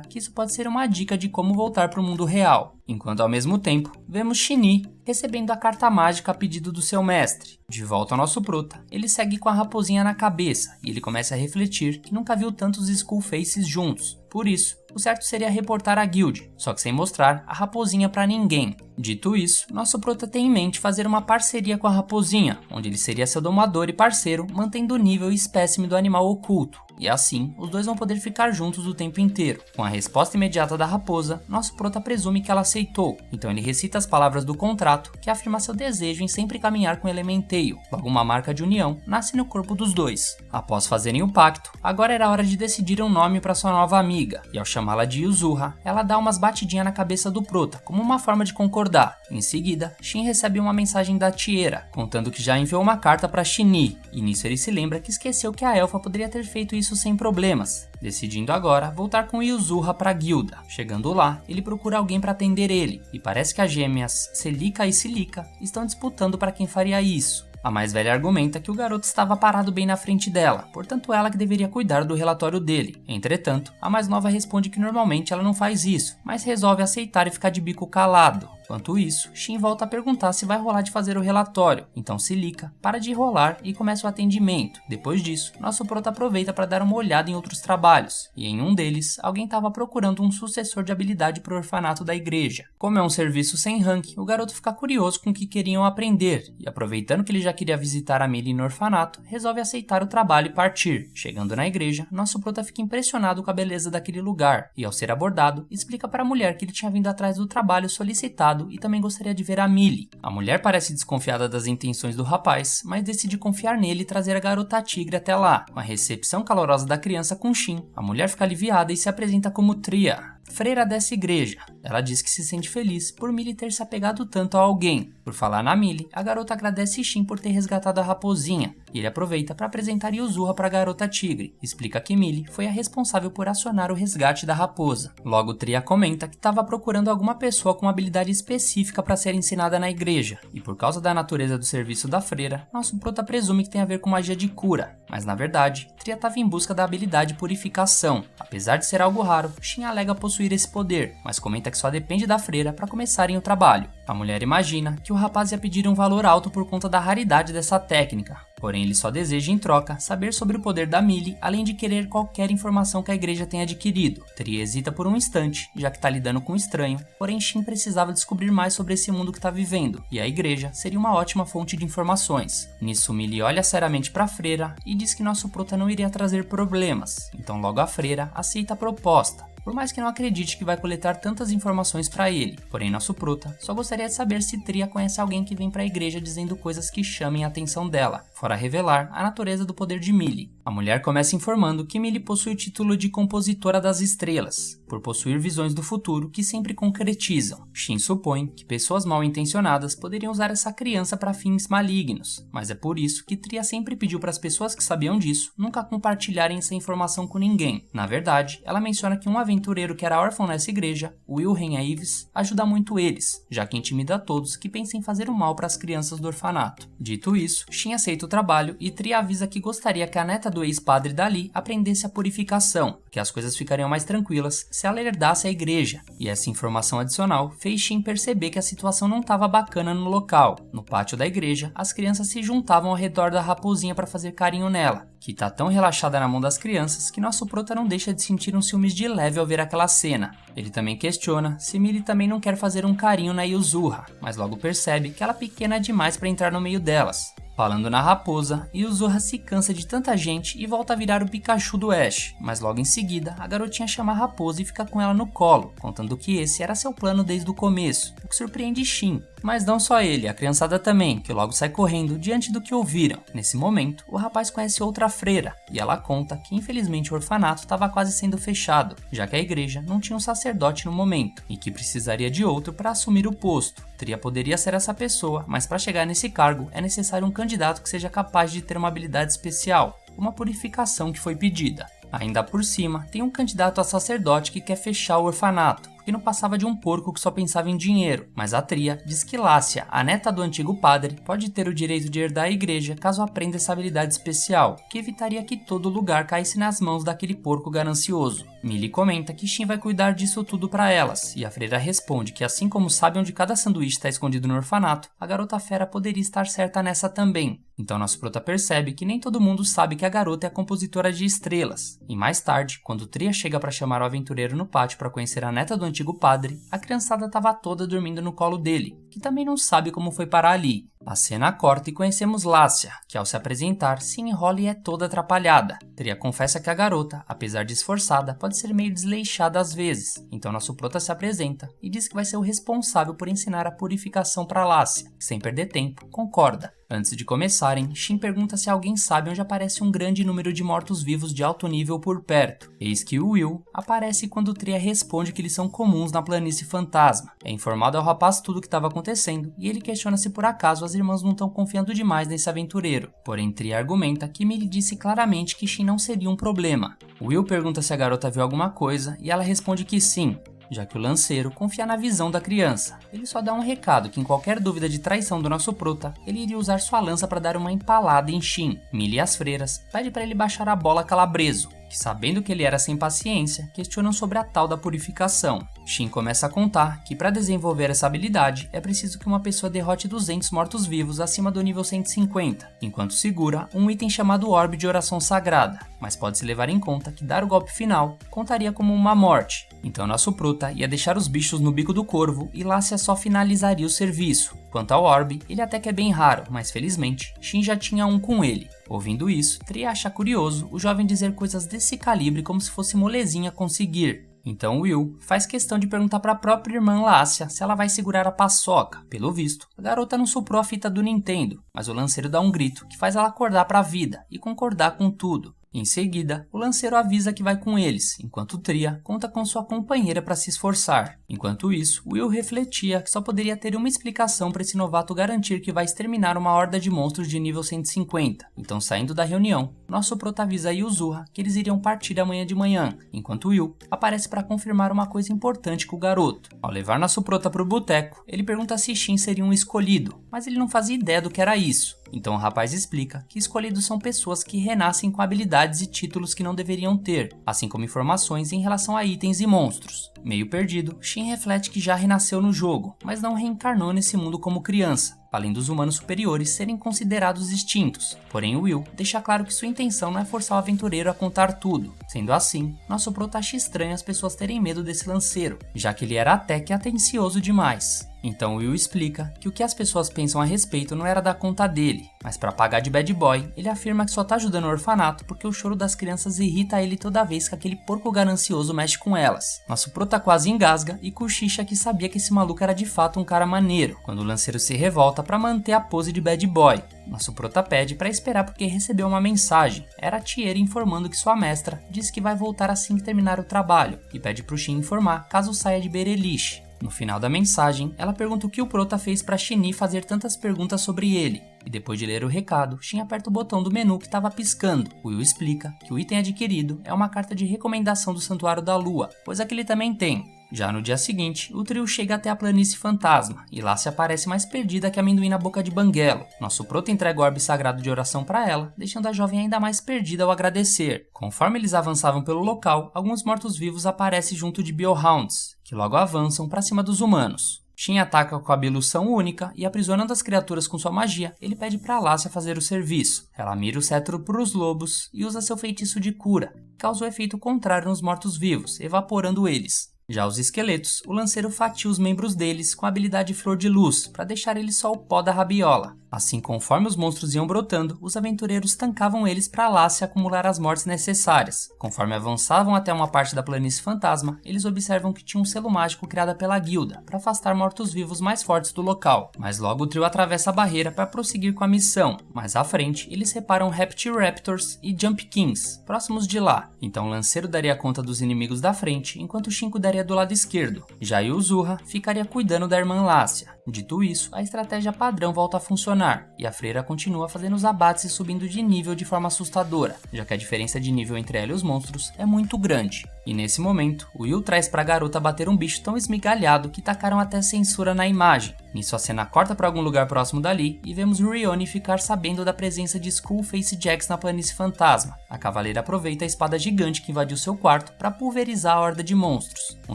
que isso pode ser uma dica de como voltar para o mundo real. Enquanto ao mesmo tempo, vemos Shinee recebendo a carta mágica a pedido do seu mestre. De volta ao nosso prota, ele segue com a raposinha na cabeça e ele começa a refletir que nunca viu tantos Skullfaces juntos. Por isso, o certo seria reportar a guild, só que sem mostrar a raposinha pra ninguém. Dito isso, nosso prota tem em mente fazer uma parceria com a raposinha, onde ele seria seu domador e parceiro, mantendo o nível e espécime do animal oculto. E assim, os dois vão poder ficar juntos o tempo inteiro. Com a resposta imediata da raposa, nosso prota presume que ela aceitou, então ele recita as palavras do contrato, que afirma seu desejo em sempre caminhar com o Elemental. Logo, uma marca de união nasce no corpo dos dois. Após fazerem o pacto, agora era hora de decidir um nome para sua nova amiga, e ao chamá-la de Yuzuha, ela dá umas batidinhas na cabeça do prota, como uma forma de concordar. Em seguida, Shin recebe uma mensagem da Tiera, contando que já enviou uma carta para Shinee, e nisso ele se lembra que esqueceu que a elfa poderia ter feito isso sem problemas, decidindo agora voltar com Yuzuha para a guilda. Chegando lá, ele procura alguém para atender ele, e parece que as gêmeas Celica e Silica estão disputando para quem faria isso. A mais velha argumenta que o garoto estava parado bem na frente dela, portanto ela que deveria cuidar do relatório dele. Entretanto, a mais nova responde que normalmente ela não faz isso, mas resolve aceitar e ficar de bico calado. Enquanto isso, Shin volta a perguntar se vai rolar de fazer o relatório, então Silica para de rolar e começa o atendimento. Depois disso, nosso prota aproveita para dar uma olhada em outros trabalhos, e em um deles, alguém estava procurando um sucessor de habilidade para o orfanato da igreja. Como é um serviço sem rank, o garoto fica curioso com o que queriam aprender, e aproveitando que ele já queria visitar a Millie no orfanato, resolve aceitar o trabalho e partir. Chegando na igreja, nosso prota fica impressionado com a beleza daquele lugar, e ao ser abordado, explica para a mulher que ele tinha vindo atrás do trabalho solicitado e também gostaria de ver a Millie. A mulher parece desconfiada das intenções do rapaz, mas decide confiar nele e trazer a garota tigre até lá. Com a recepção calorosa da criança com Shin, a mulher fica aliviada e se apresenta como Tria, freira dessa igreja. Ela diz que se sente feliz por Millie ter se apegado tanto a alguém. Por falar na Millie, a garota agradece Shin por ter resgatado a raposinha, e ele aproveita para apresentar Yuzuha para a garota tigre. Explica que Millie foi a responsável por acionar o resgate da raposa. Logo, Tria comenta que estava procurando alguma pessoa com uma habilidade específica para ser ensinada na igreja, e por causa da natureza do serviço da freira, nosso prota presume que tem a ver com magia de cura, mas na verdade, Tria estava em busca da habilidade purificação. Apesar de ser algo raro, Shin alega possuir esse poder, mas comenta que só depende da freira para começarem o trabalho. A mulher imagina que o rapaz ia pedir um valor alto por conta da raridade dessa técnica, porém ele só deseja em troca saber sobre o poder da Millie, além de querer qualquer informação que a igreja tenha adquirido. Tria hesita por um instante, já que está lidando com um estranho, porém Shin precisava descobrir mais sobre esse mundo que está vivendo, e a igreja seria uma ótima fonte de informações. Nisso, Millie olha seriamente para a freira e diz que nosso prota não iria trazer problemas, então logo a freira aceita a proposta. Por mais que não acredite que vai coletar tantas informações para ele, porém nosso prota só gostaria de saber se Tria conhece alguém que vem para a igreja dizendo coisas que chamem a atenção dela, fora revelar a natureza do poder de Millie. A mulher começa informando que Millie possui o título de compositora das estrelas, por possuir visões do futuro que sempre concretizam. Shin supõe que pessoas mal intencionadas poderiam usar essa criança para fins malignos, mas é por isso que Tria sempre pediu para as pessoas que sabiam disso nunca compartilharem essa informação com ninguém. Na verdade, ela menciona que um aventureiro que era órfão nessa igreja, Wilhelm Ives, ajuda muito eles, já que intimida a todos que pensem em fazer o mal para as crianças do orfanato. Dito isso, Shin aceita o trabalho e Tria avisa que gostaria que a neta do ex-padre Dali aprendesse a purificação, que as coisas ficariam mais tranquilas se ela herdasse a igreja, e essa informação adicional fez Shin perceber que a situação não estava bacana no local. No pátio da igreja, as crianças se juntavam ao redor da raposinha para fazer carinho nela, que tá tão relaxada na mão das crianças que nosso prota não deixa de sentir uns ciúmes de leve ao ver aquela cena. Ele também questiona se Millie também não quer fazer um carinho na Yuzuha, mas logo percebe que ela é pequena demais para entrar no meio delas. Falando na raposa, Yuzuha se cansa de tanta gente e volta a virar o Pikachu do Ash, mas logo em seguida a garotinha chama a raposa e fica com ela no colo, contando que esse era seu plano desde o começo, o que surpreende Shin. Mas não só ele, a criançada também, que logo sai correndo diante do que ouviram. Nesse momento, o rapaz conhece outra freira, e ela conta que infelizmente o orfanato estava quase sendo fechado, já que a igreja não tinha um sacerdote sacerdote no momento, e que precisaria de outro para assumir o posto. Tria poderia ser essa pessoa, mas para chegar nesse cargo é necessário um candidato que seja capaz de ter uma habilidade especial, uma purificação que foi pedida. Ainda por cima, tem um candidato a sacerdote que quer fechar o orfanato, porque não passava de um porco que só pensava em dinheiro, mas a Tria diz que Lácia, a neta do antigo padre, pode ter o direito de herdar a igreja caso aprenda essa habilidade especial, que evitaria que todo lugar caísse nas mãos daquele porco ganancioso. Millie comenta que Shin vai cuidar disso tudo para elas, e a freira responde que assim como sabe onde cada sanduíche está escondido no orfanato, a garota fera poderia estar certa nessa também. Então nosso prota percebe que nem todo mundo sabe que a garota é a compositora de estrelas. E mais tarde, quando Tria chega para chamar o aventureiro no pátio para conhecer a neta do antigo padre, a criançada estava toda dormindo no colo dele, que também não sabe como foi parar ali. A cena corta e conhecemos Lácia, que ao se apresentar se enrola e é toda atrapalhada. Tria confessa que a garota, apesar de esforçada, pode ser meio desleixada às vezes, então nosso prota se apresenta e diz que vai ser o responsável por ensinar a purificação para Lácia, que sem perder tempo, concorda. Antes de começarem, Shin pergunta se alguém sabe onde aparece um grande número de mortos-vivos de alto nível por perto. Eis que o Will aparece quando Tria responde que eles são comuns na planície fantasma. É informado ao rapaz tudo o que estava acontecendo e ele questiona se por acaso as irmãs não estão confiando demais nesse aventureiro. Porém, Tria argumenta que Millie disse claramente que Shin não seria um problema. Will pergunta se a garota viu alguma coisa e ela responde que sim, já que o lanceiro confia na visão da criança. Ele só dá um recado que em qualquer dúvida de traição do nosso prota, ele iria usar sua lança para dar uma empalada em Shin. Millie e as freiras pede para ele baixar a bola calabreso, que sabendo que ele era sem paciência, questionam sobre a tal da purificação. Shin começa a contar que para desenvolver essa habilidade é preciso que uma pessoa derrote 200 mortos-vivos acima do nível 150, enquanto segura um item chamado Orbe de Oração Sagrada, mas pode-se levar em conta que dar o golpe final contaria como uma morte. Então nosso prota ia deixar os bichos no bico do corvo e Lácia só finalizaria o serviço. Quanto ao Orbe, ele até que é bem raro, mas felizmente Shin já tinha um com ele. Ouvindo isso, Tria acha curioso o jovem dizer coisas desse calibre como se fosse molezinha conseguir. Então Will faz questão de perguntar para a própria irmã Lácia se ela vai segurar a paçoca. Pelo visto, a garota não soprou a fita do Nintendo, mas o lanceiro dá um grito que faz ela acordar para a vida e concordar com tudo. Em seguida, o lanceiro avisa que vai com eles, enquanto Tria conta com sua companheira para se esforçar. Enquanto isso, Will refletia que só poderia ter uma explicação para esse novato garantir que vai exterminar uma horda de monstros de nível 150. Então, saindo da reunião, nosso prota avisa Yuzuha que eles iriam partir amanhã de manhã, enquanto Will aparece para confirmar uma coisa importante com o garoto. Ao levar nosso prota para o boteco, ele pergunta se Shin seria um escolhido, mas ele não fazia ideia do que era isso. Então o rapaz explica que escolhidos são pessoas que renascem com habilidades e títulos que não deveriam ter, assim como informações em relação a itens e monstros. Meio perdido, Shin reflete que já renasceu no jogo, mas não reencarnou nesse mundo como criança, além dos humanos superiores serem considerados extintos. Porém, Will deixa claro que sua intenção não é forçar o aventureiro a contar tudo. Sendo assim, nosso prota acha estranho as pessoas terem medo desse lanceiro, já que ele era até que atencioso demais. Então Will explica que o que as pessoas pensam a respeito não era da conta dele, mas para pagar de bad boy, ele afirma que só tá ajudando o orfanato porque o choro das crianças irrita ele toda vez que aquele porco ganancioso mexe com elas. Nosso prota quase engasga e cochicha que sabia que esse maluco era de fato um cara maneiro, quando o lanceiro se revolta para manter a pose de bad boy. Nosso prota pede para esperar porque recebeu uma mensagem. Era a Tiera informando que sua mestra disse que vai voltar assim que terminar o trabalho e pede pro Shin informar caso saia de Berelish. No final da mensagem, ela pergunta o que o prota fez para Shinny fazer tantas perguntas sobre ele. E depois de ler o recado, Shin aperta o botão do menu que estava piscando. Will explica que o item adquirido é uma carta de recomendação do Santuário da Lua, pois aquele também tem. Já no dia seguinte, o trio chega até a planície fantasma, e lá se aparece mais perdida que amendoim na boca de banguelo. Nosso prota entrega o orbe sagrado de oração para ela, deixando a jovem ainda mais perdida ao agradecer. Conforme eles avançavam pelo local, alguns mortos-vivos aparecem junto de Biohounds, que logo avançam para cima dos humanos. Shin ataca com a ablução única e, aprisionando as criaturas com sua magia, ele pede para Lácia fazer o serviço. Ela mira o cetro para os lobos e usa seu feitiço de cura, que causa o efeito contrário nos mortos-vivos, evaporando eles. Já os esqueletos, o lanceiro fatia os membros deles com a habilidade Flor de Luz, para deixar eles só o pó da rabiola. Assim, conforme os monstros iam brotando, os aventureiros tancavam eles para Lácia acumular as mortes necessárias. Conforme avançavam até uma parte da planície fantasma, eles observam que tinha um selo mágico criado pela guilda para afastar mortos-vivos mais fortes do local. Mas logo o trio atravessa a barreira para prosseguir com a missão. Mais à frente, eles reparam Raptors e Jump Kings, próximos de lá. Então o lanceiro daria conta dos inimigos da frente, enquanto o Shinko daria do lado esquerdo. Já Yuzuha ficaria cuidando da irmã Lácia. Dito isso, a estratégia padrão volta a funcionar, e a freira continua fazendo os abates e subindo de nível de forma assustadora, já que a diferença de nível entre ela e os monstros é muito grande. E nesse momento, o Will traz pra garota bater um bicho tão esmigalhado que tacaram até censura na imagem. Nisso a cena corta para algum lugar próximo dali e vemos Rione ficar sabendo da presença de Skullface Jax na planície fantasma. A cavaleira aproveita a espada gigante que invadiu seu quarto para pulverizar a horda de monstros. Um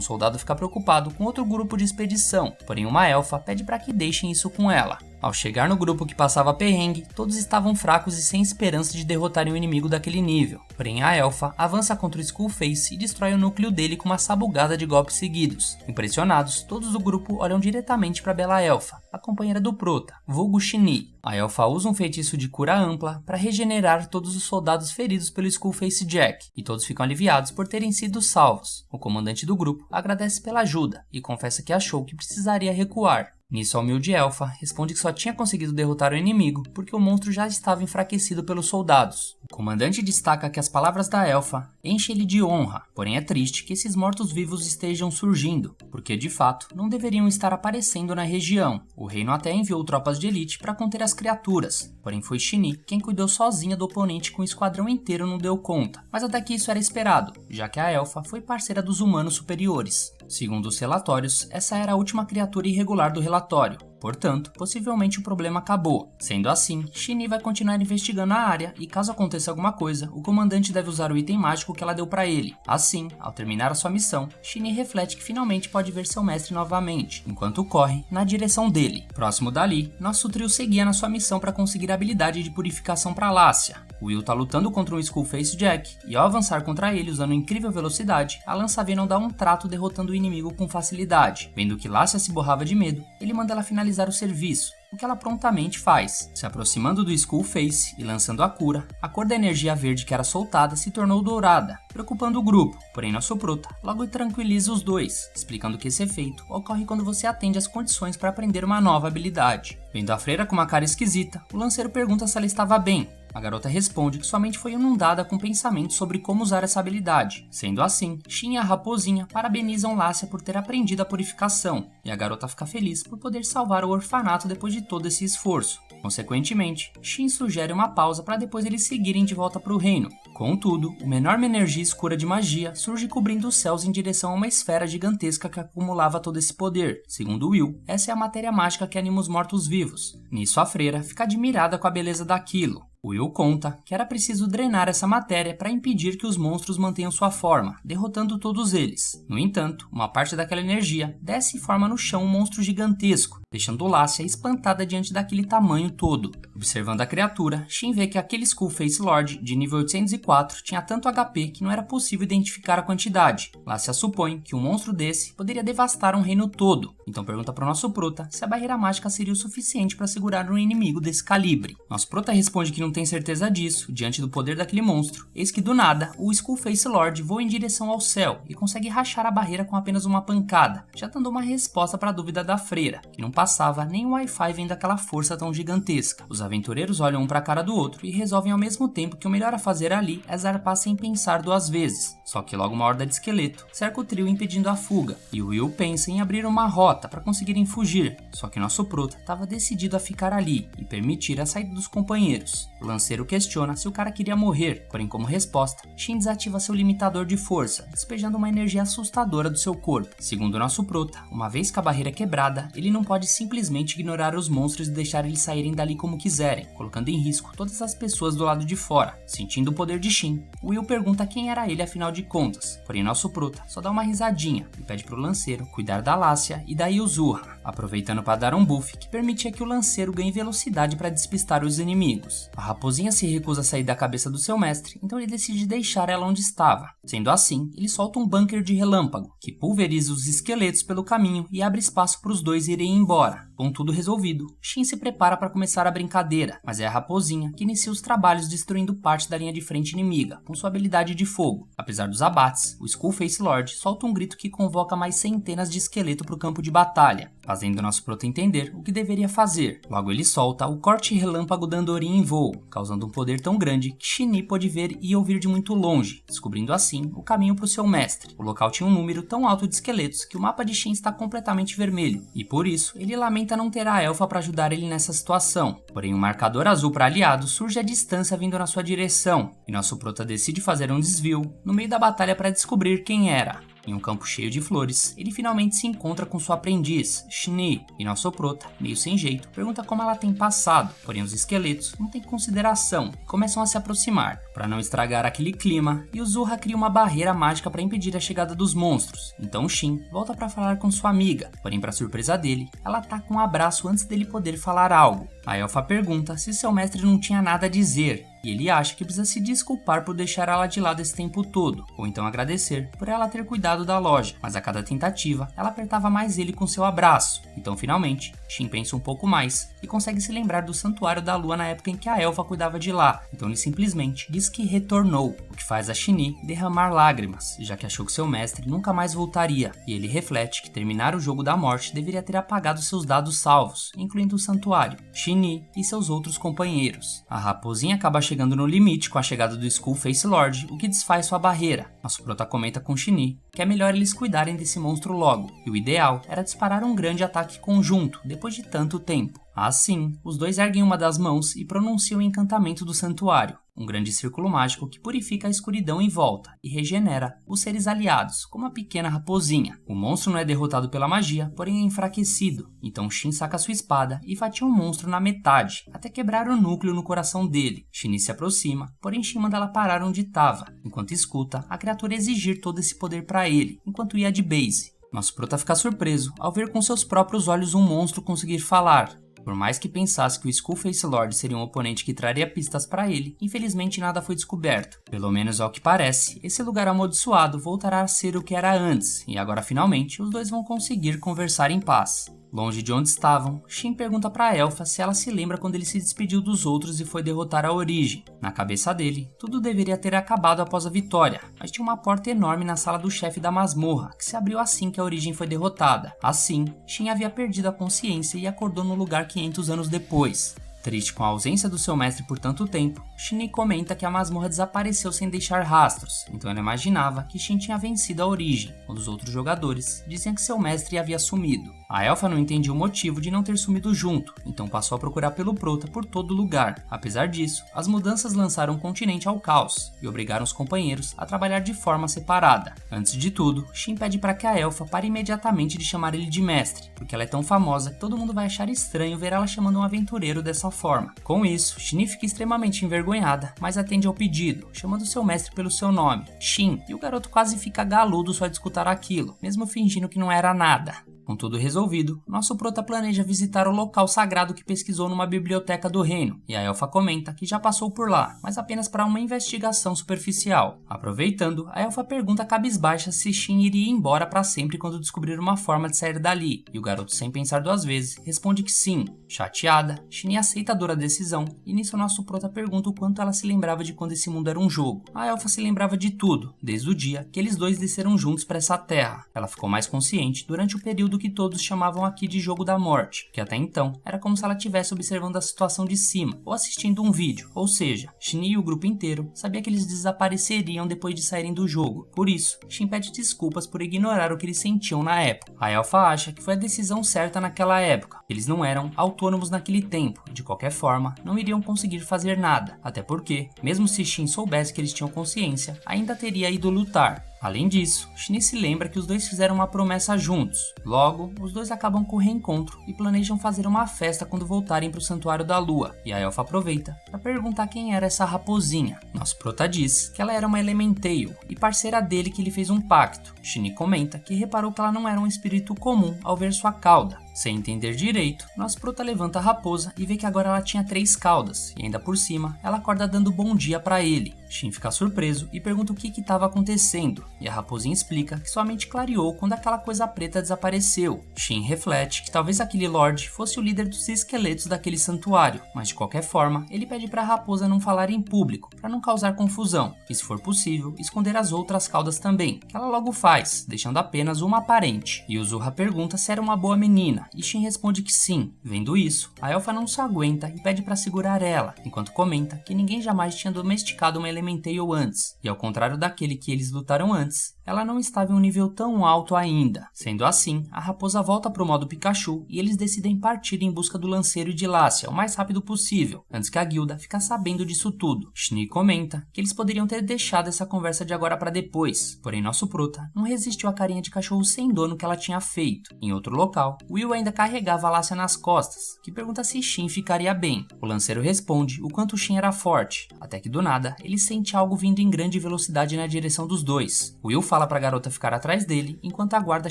soldado fica preocupado com outro grupo de expedição, porém uma elfa pede para que deixem isso com ela. Ao chegar no grupo que passava perrengue, todos estavam fracos e sem esperança de derrotarem o inimigo daquele nível. Porém a elfa avança contra o Skullface e destrói o núcleo dele com uma sabugada de golpes seguidos. Impressionados, todos do grupo olham diretamente para a bela elfa, a companheira do prota, vulgo Shini. A elfa usa um feitiço de cura ampla para regenerar todos os soldados feridos pelo Skullface Jack, e todos ficam aliviados por terem sido salvos. O comandante do grupo agradece pela ajuda e confessa que achou que precisaria recuar. Nisso a humilde elfa responde que só tinha conseguido derrotar o inimigo porque o monstro já estava enfraquecido pelos soldados. O comandante destaca que as palavras da elfa enchem ele de honra, porém é triste que esses mortos-vivos estejam surgindo, porque de fato não deveriam estar aparecendo na região. O reino até enviou tropas de elite para conter as criaturas, porém foi Shini quem cuidou sozinha do oponente com o esquadrão inteiro não deu conta. Mas até que isso era esperado, já que a elfa foi parceira dos humanos superiores. Segundo os relatórios, essa era a última criatura irregular do relatório. Portanto, possivelmente o problema acabou. Sendo assim, Shini vai continuar investigando a área e caso aconteça alguma coisa, o comandante deve usar o item mágico que ela deu para ele. Assim, ao terminar a sua missão, Shini reflete que finalmente pode ver seu mestre novamente, enquanto corre na direção dele. Próximo dali, nosso trio seguia na sua missão para conseguir a habilidade de purificação para Lácia. O Will tá lutando contra um Skullface Jack, e ao avançar contra ele usando incrível velocidade, a lança-venom dá um trato derrotando o inimigo com facilidade. Vendo que Lácia se borrava de medo, ele manda ela finalizar o serviço, o que ela prontamente faz. Se aproximando do Skullface e lançando a cura, a cor da energia verde que era soltada se tornou dourada, preocupando o grupo, porém nosso prota logo tranquiliza os dois, explicando que esse efeito ocorre quando você atende às condições para aprender uma nova habilidade. Vendo a freira com uma cara esquisita, o lanceiro pergunta se ela estava bem. A garota responde que sua mente foi inundada com pensamentos sobre como usar essa habilidade. Sendo assim, Shin e a raposinha parabenizam Lácia por ter aprendido a purificação, e a garota fica feliz por poder salvar o orfanato depois de todo esse esforço. Consequentemente, Shin sugere uma pausa para depois eles seguirem de volta para o reino. Contudo, uma enorme energia escura de magia surge cobrindo os céus em direção a uma esfera gigantesca que acumulava todo esse poder. Segundo Will, essa é a matéria mágica que anima os mortos-vivos. Nisso a freira fica admirada com a beleza daquilo. Will conta que era preciso drenar essa matéria para impedir que os monstros mantenham sua forma, derrotando todos eles. No entanto, uma parte daquela energia desce e forma no chão um monstro gigantesco, deixando Lácia espantada diante daquele tamanho todo. Observando a criatura, Shin vê que aquele Skullface Lord de nível 804 tinha tanto HP que não era possível identificar a quantidade. Lácia supõe que um monstro desse poderia devastar um reino todo, então pergunta para o nosso prota se a barreira mágica seria o suficiente para segurar um inimigo desse calibre. Nosso prota responde que não tem certeza disso, diante do poder daquele monstro. Eis que do nada, o Skullface Lord voa em direção ao céu e consegue rachar a barreira com apenas uma pancada, já dando uma resposta para a dúvida da freira, que não passava nem o Wi-Fi vendo aquela força tão gigantesca. Os aventureiros olham um para a cara do outro e resolvem ao mesmo tempo que o melhor a fazer ali é zarpar sem pensar duas vezes. Só que logo uma horda de esqueleto cerca o trio impedindo a fuga, e o Will pensa em abrir uma rota para conseguirem fugir, só que nosso prota estava decidido a ficar ali e permitir a saída dos companheiros. O lanceiro questiona se o cara queria morrer, porém como resposta, Shin desativa seu limitador de força, despejando uma energia assustadora do seu corpo. Segundo nosso prota, uma vez que a barreira é quebrada, ele não pode simplesmente ignorar os monstros e deixar eles saírem dali como quiserem, colocando em risco todas as pessoas do lado de fora. Sentindo o poder de Shin, Will pergunta quem era ele afinal de contas, porém nosso prota só dá uma risadinha e pede pro lanceiro cuidar da Lácia e da Yuzuha. aproveitando para dar um buff que permitia que o lanceiro ganhe velocidade para despistar os inimigos. A raposinha se recusa a sair da cabeça do seu mestre, então ele decide deixar ela onde estava. Sendo assim, ele solta um bunker de relâmpago, que pulveriza os esqueletos pelo caminho e abre espaço para os dois irem embora. Com tudo resolvido, Shin se prepara para começar a brincadeira, mas é a raposinha que inicia os trabalhos destruindo parte da linha de frente inimiga, com sua habilidade de fogo. Apesar dos abates, o Skullface Lord solta um grito que convoca mais centenas de esqueletos para o campo de batalha, fazendo nosso prota entender o que deveria fazer. Logo ele solta o corte relâmpago da andorinha em voo, causando um poder tão grande que Shin pôde ver e ouvir de muito longe, descobrindo assim o caminho para o seu mestre. O local tinha um número tão alto de esqueletos que o mapa de Shin está completamente vermelho, e por isso ele lamenta não ter a elfa para ajudar ele nessa situação. Porém, um marcador azul para aliados surge à distância vindo na sua direção, e nosso prota decide fazer um desvio no meio da batalha para descobrir quem era. Em um campo cheio de flores, ele finalmente se encontra com sua aprendiz, Shin, e nosso prota, meio sem jeito, pergunta como ela tem passado, porém os esqueletos não têm consideração e começam a se aproximar. Para não estragar aquele clima, Yuzurra cria uma barreira mágica para impedir a chegada dos monstros, então Shin volta para falar com sua amiga, porém para surpresa dele, ela ataca um abraço antes dele poder falar algo. A elfa pergunta se seu mestre não tinha nada a dizer, e ele acha que precisa se desculpar por deixar ela de lado esse tempo todo, ou então agradecer por ela ter cuidado da loja, mas a cada tentativa, ela apertava mais ele com seu abraço. Então finalmente, Shin pensa um pouco mais e consegue se lembrar do Santuário da Lua na época em que a elfa cuidava de lá, então ele simplesmente diz que retornou, o que faz a Shin derramar lágrimas, já que achou que seu mestre nunca mais voltaria, e ele reflete que terminar o jogo da morte deveria ter apagado seus dados salvos, incluindo o santuário, Shin e seus outros companheiros. A raposinha acaba chegando no limite com a chegada do Skullface Lord, o que desfaz sua barreira. Nosso prota comenta com Shin que é melhor eles cuidarem desse monstro logo, e o ideal era disparar um grande ataque conjunto, depois de tanto tempo. Assim, os dois erguem uma das mãos e pronunciam o encantamento do santuário, um grande círculo mágico que purifica a escuridão em volta e regenera os seres aliados, como a pequena raposinha. O monstro não é derrotado pela magia, porém é enfraquecido, então Shin saca sua espada e fatia o monstro na metade, até quebrar o núcleo no coração dele. Shin se aproxima, porém Shin manda ela parar onde estava, enquanto escuta a criatura exigir todo esse poder para ele, enquanto ia de base. Nosso prota fica surpreso ao ver com seus próprios olhos um monstro conseguir falar. Por mais que pensasse que o Skullface Lord seria um oponente que traria pistas para ele, infelizmente nada foi descoberto. Pelo menos ao que parece, esse lugar amaldiçoado voltará a ser o que era antes, e agora finalmente os dois vão conseguir conversar em paz. Longe de onde estavam, Shin pergunta para a elfa se ela se lembra quando ele se despediu dos outros e foi derrotar a Origem. Na cabeça dele, tudo deveria ter acabado após a vitória, mas tinha uma porta enorme na sala do chefe da masmorra, que se abriu assim que a Origem foi derrotada. Assim, Shin havia perdido a consciência e acordou no lugar 500 anos depois. Triste com a ausência do seu mestre por tanto tempo, Shin comenta que a masmorra desapareceu sem deixar rastros, então ela imaginava que Shin tinha vencido a Origem, quando os outros jogadores diziam que seu mestre havia sumido. A elfa não entendia o motivo de não ter sumido junto, então passou a procurar pelo prota por todo lugar. Apesar disso, as mudanças lançaram o continente ao caos e obrigaram os companheiros a trabalhar de forma separada. Antes de tudo, Shin pede para que a elfa pare imediatamente de chamar ele de mestre, porque ela é tão famosa que todo mundo vai achar estranho ver ela chamando um aventureiro dessa forma. Com isso, Shin fica extremamente envergonhada, mas atende ao pedido, chamando seu mestre pelo seu nome, Shin, e o garoto quase fica galudo só de escutar aquilo, mesmo fingindo que não era nada. Com tudo resolvido, nosso prota planeja visitar o local sagrado que pesquisou numa biblioteca do reino, e a elfa comenta que já passou por lá, mas apenas para uma investigação superficial. Aproveitando, a elfa pergunta cabisbaixa se Shin iria embora para sempre quando descobrir uma forma de sair dali, e o garoto, sem pensar duas vezes, responde que sim. Chateada, Shin aceita a dura decisão, e nisso nosso prota pergunta o quanto ela se lembrava de quando esse mundo era um jogo. A elfa se lembrava de tudo, desde o dia que eles dois desceram juntos para essa terra. Ela ficou mais consciente durante o período que todos chamavam aqui de Jogo da Morte, que até então era como se ela estivesse observando a situação de cima, ou assistindo um vídeo, ou seja, Shin e o grupo inteiro sabia que eles desapareceriam depois de saírem do jogo. Por isso, Shin pede desculpas por ignorar o que eles sentiam na época. A elfa acha que foi a decisão certa naquela época, eles não eram autônomos naquele tempo, e de qualquer forma, não iriam conseguir fazer nada, até porque, mesmo se Shin soubesse que eles tinham consciência, ainda teria ido lutar. Além disso, Shin se lembra que os dois fizeram uma promessa juntos. Logo, os dois acabam com o reencontro e planejam fazer uma festa quando voltarem para o Santuário da Lua, e a elfa aproveita para perguntar quem era essa raposinha. Nosso prota diz que ela era uma Elementail e parceira dele que ele fez um pacto. Shin comenta que reparou que ela não era um espírito comum ao ver sua cauda. Sem entender direito, nosso prota levanta a raposa e vê que agora ela tinha 3 caudas, e ainda por cima, ela acorda dando bom dia pra ele. Shin fica surpreso e pergunta o que estava acontecendo, e a raposinha explica que sua mente clareou quando aquela coisa preta desapareceu. Shin reflete que talvez aquele Lorde fosse o líder dos esqueletos daquele santuário, mas de qualquer forma, ele pede pra raposa não falar em público, para não causar confusão, e se for possível, esconder as outras caudas também, que ela logo faz, deixando apenas uma aparente. E Uzurra pergunta se era uma boa menina, e Shin responde que sim. Vendo isso, a elfa não se aguenta e pede pra segurar ela, enquanto comenta que ninguém jamais tinha domesticado uma Elemental antes, e ao contrário daquele que eles lutaram antes, ela não estava em um nível tão alto ainda. Sendo assim, a raposa volta pro modo Pikachu e eles decidem partir em busca do lanceiro e de Lácia o mais rápido possível, antes que a guilda fique sabendo disso tudo. Shinny comenta que eles poderiam ter deixado essa conversa de agora pra depois, porém nosso prota não resistiu à carinha de cachorro sem dono que ela tinha feito. Em outro local, Will ainda carregava a Lácia nas costas, que pergunta se Shin ficaria bem. O lanceiro responde o quanto Shin era forte, até que do nada ele sente algo vindo em grande velocidade na direção dos dois. Will fala pra garota ficar atrás dele enquanto aguarda a